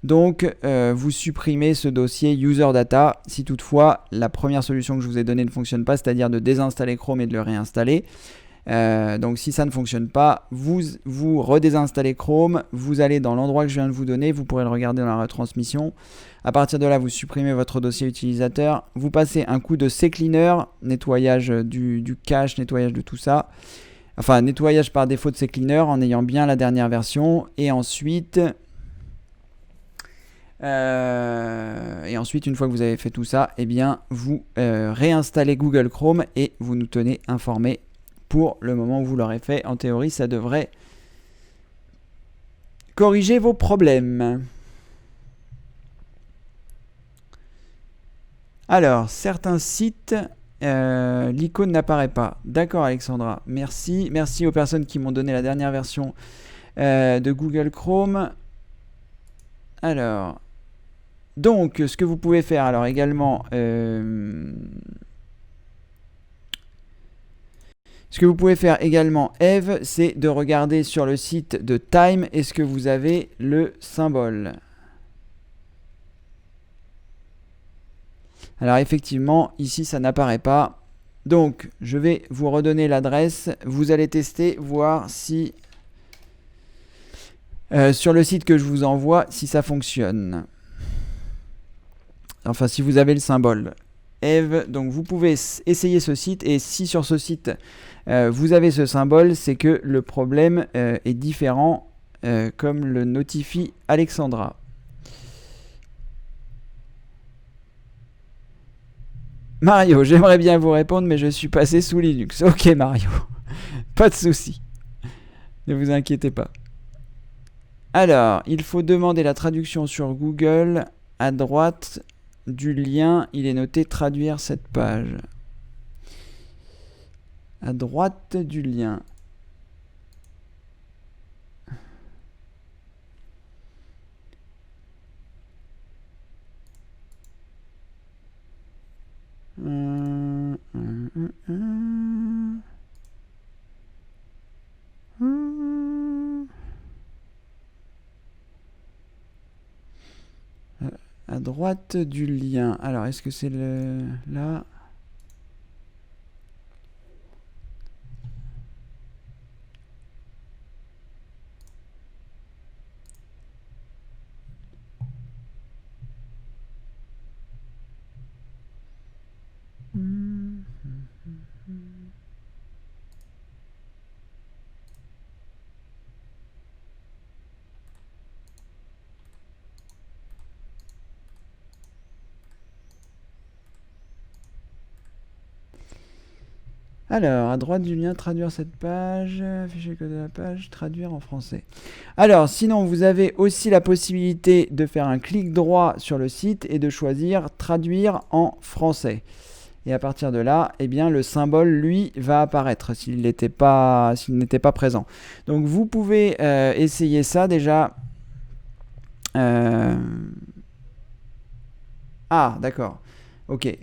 Donc, vous supprimez ce dossier User Data si toutefois la première solution que je vous ai donnée ne fonctionne pas, c'est-à-dire de désinstaller Chrome et de le réinstaller. Donc, si ça ne fonctionne pas, vous redésinstallez Chrome, vous allez dans l'endroit que je viens de vous donner, vous pourrez le regarder dans la retransmission. À partir de là, vous supprimez votre dossier utilisateur, vous passez un coup de CCleaner, nettoyage du cache, nettoyage de tout ça. Enfin, nettoyage par défaut de CCleaner en ayant bien la dernière version. Et ensuite, une fois que vous avez fait tout ça, eh bien, vous réinstallez Google Chrome et vous nous tenez informés pour le moment où vous l'aurez fait. En théorie, ça devrait corriger vos problèmes. Alors, certains sites, l'icône n'apparaît pas. D'accord, Alexandra. Merci. Merci aux personnes qui m'ont donné la dernière version de Google Chrome. Alors, donc, ce que vous pouvez faire, alors également, Eve, c'est de regarder sur le site de Time, est-ce que vous avez le symbole? Alors effectivement, ici ça n'apparaît pas. Donc, je vais vous redonner l'adresse. Vous allez tester, voir si sur le site que je vous envoie, si ça fonctionne. Enfin, si vous avez le symbole. Eve, donc vous pouvez essayer ce site et si sur ce site vous avez ce symbole, c'est que le problème est différent comme le notifie Alexandra. Mario, j'aimerais bien vous répondre, mais je suis passé sous Linux. Ok Mario, pas de souci. Ne vous inquiétez pas. Alors, il faut demander la traduction sur Google. À droite du lien, il est noté traduire cette page. À droite du lien. À droite du lien. Alors, est-ce que c'est le... là? Alors, à droite du lien, traduire cette page, afficher le code de la page, traduire en français. Alors, sinon, vous avez aussi la possibilité de faire un clic droit sur le site et de choisir traduire en français. Et à partir de là, eh bien, le symbole, lui, va apparaître s'il n'était pas présent. Donc, vous pouvez essayer ça déjà. Ah, d'accord. Ok.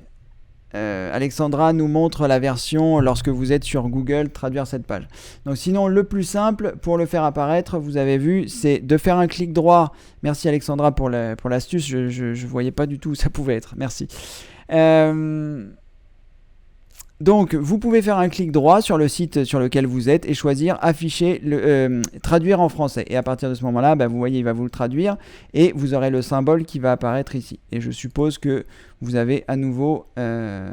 Alexandra nous montre la version lorsque vous êtes sur Google, traduire cette page. Donc sinon, le plus simple pour le faire apparaître, vous avez vu, c'est de faire un clic droit. Merci Alexandra pour l'astuce, je voyais pas du tout où ça pouvait être. Merci. Donc, vous pouvez faire un clic droit sur le site sur lequel vous êtes et choisir afficher, traduire en français. Et à partir de ce moment-là, vous voyez, il va vous le traduire et vous aurez le symbole qui va apparaître ici. Et je suppose que vous avez à nouveau, les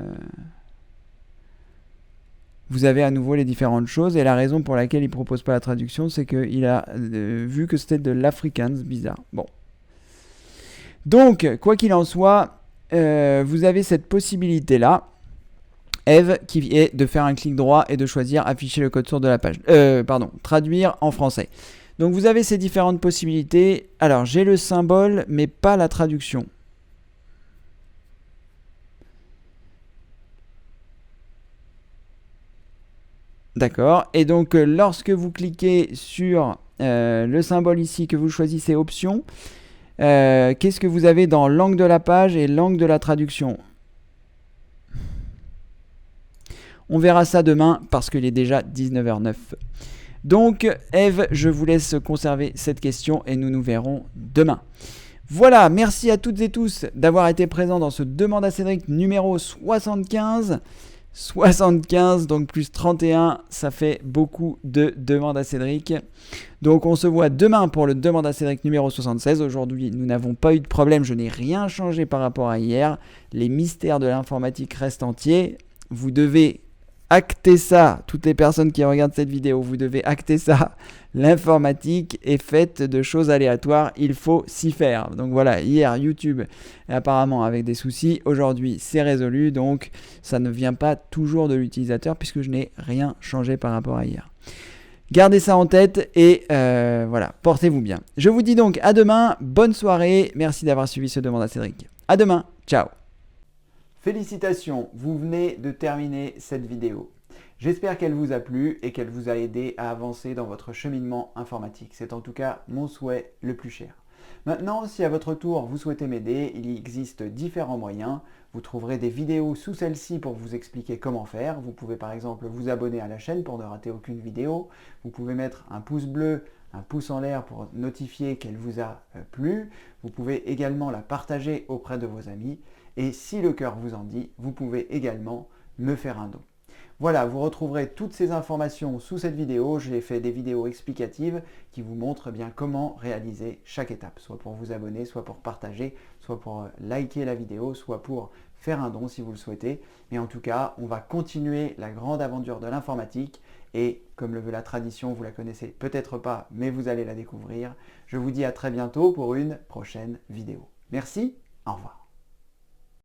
différentes choses. Et la raison pour laquelle il ne propose pas la traduction, c'est qu'il a vu que c'était de l'Afrikaans, bizarre. Bon. Donc, quoi qu'il en soit, vous avez cette possibilité-là. Eve, qui est de faire un clic droit et de choisir afficher le code source de la page. Traduire en français. Donc vous avez ces différentes possibilités. Alors j'ai le symbole, mais pas la traduction. D'accord. Et donc lorsque vous cliquez sur le symbole ici, que vous choisissez option, qu'est-ce que vous avez dans langue de la page et langue de la traduction ? On verra ça demain parce qu'il est déjà 19h09. Donc Eve, je vous laisse conserver cette question et nous nous verrons demain. Voilà, merci à toutes et tous d'avoir été présents dans ce Demande à Cédric numéro 75. 75, donc plus 31, ça fait beaucoup de Demande à Cédric. Donc on se voit demain pour le Demande à Cédric numéro 76. Aujourd'hui, nous n'avons pas eu de problème, je n'ai rien changé par rapport à hier. Les mystères de l'informatique restent entiers. Vous devez acter ça, toutes les personnes qui regardent cette vidéo, vous devez acter ça. L'informatique est faite de choses aléatoires, il faut s'y faire. Donc voilà, hier YouTube apparemment avec des soucis, aujourd'hui c'est résolu, donc ça ne vient pas toujours de l'utilisateur puisque je n'ai rien changé par rapport à hier. Gardez ça en tête et voilà, portez-vous bien. Je vous dis donc à demain, bonne soirée, merci d'avoir suivi ce Demande à Cédric. À demain, ciao. Félicitations, vous venez de terminer cette vidéo. J'espère qu'elle vous a plu et qu'elle vous a aidé à avancer dans votre cheminement informatique. C'est en tout cas mon souhait le plus cher. Maintenant, si à votre tour vous souhaitez m'aider, il existe différents moyens. Vous trouverez des vidéos sous celle-ci pour vous expliquer comment faire. Vous pouvez par exemple vous abonner à la chaîne pour ne rater aucune vidéo. Vous pouvez mettre un pouce bleu, un pouce en l'air pour notifier qu'elle vous a plu. Vous pouvez également la partager auprès de vos amis. Et si le cœur vous en dit, vous pouvez également me faire un don. Voilà, vous retrouverez toutes ces informations sous cette vidéo. J'ai fait des vidéos explicatives qui vous montrent bien comment réaliser chaque étape, soit pour vous abonner, soit pour partager, soit pour liker la vidéo, soit pour faire un don si vous le souhaitez. Mais en tout cas, on va continuer la grande aventure de l'informatique et comme le veut la tradition, vous la connaissez peut-être pas, mais vous allez la découvrir. Je vous dis à très bientôt pour une prochaine vidéo. Merci, au revoir.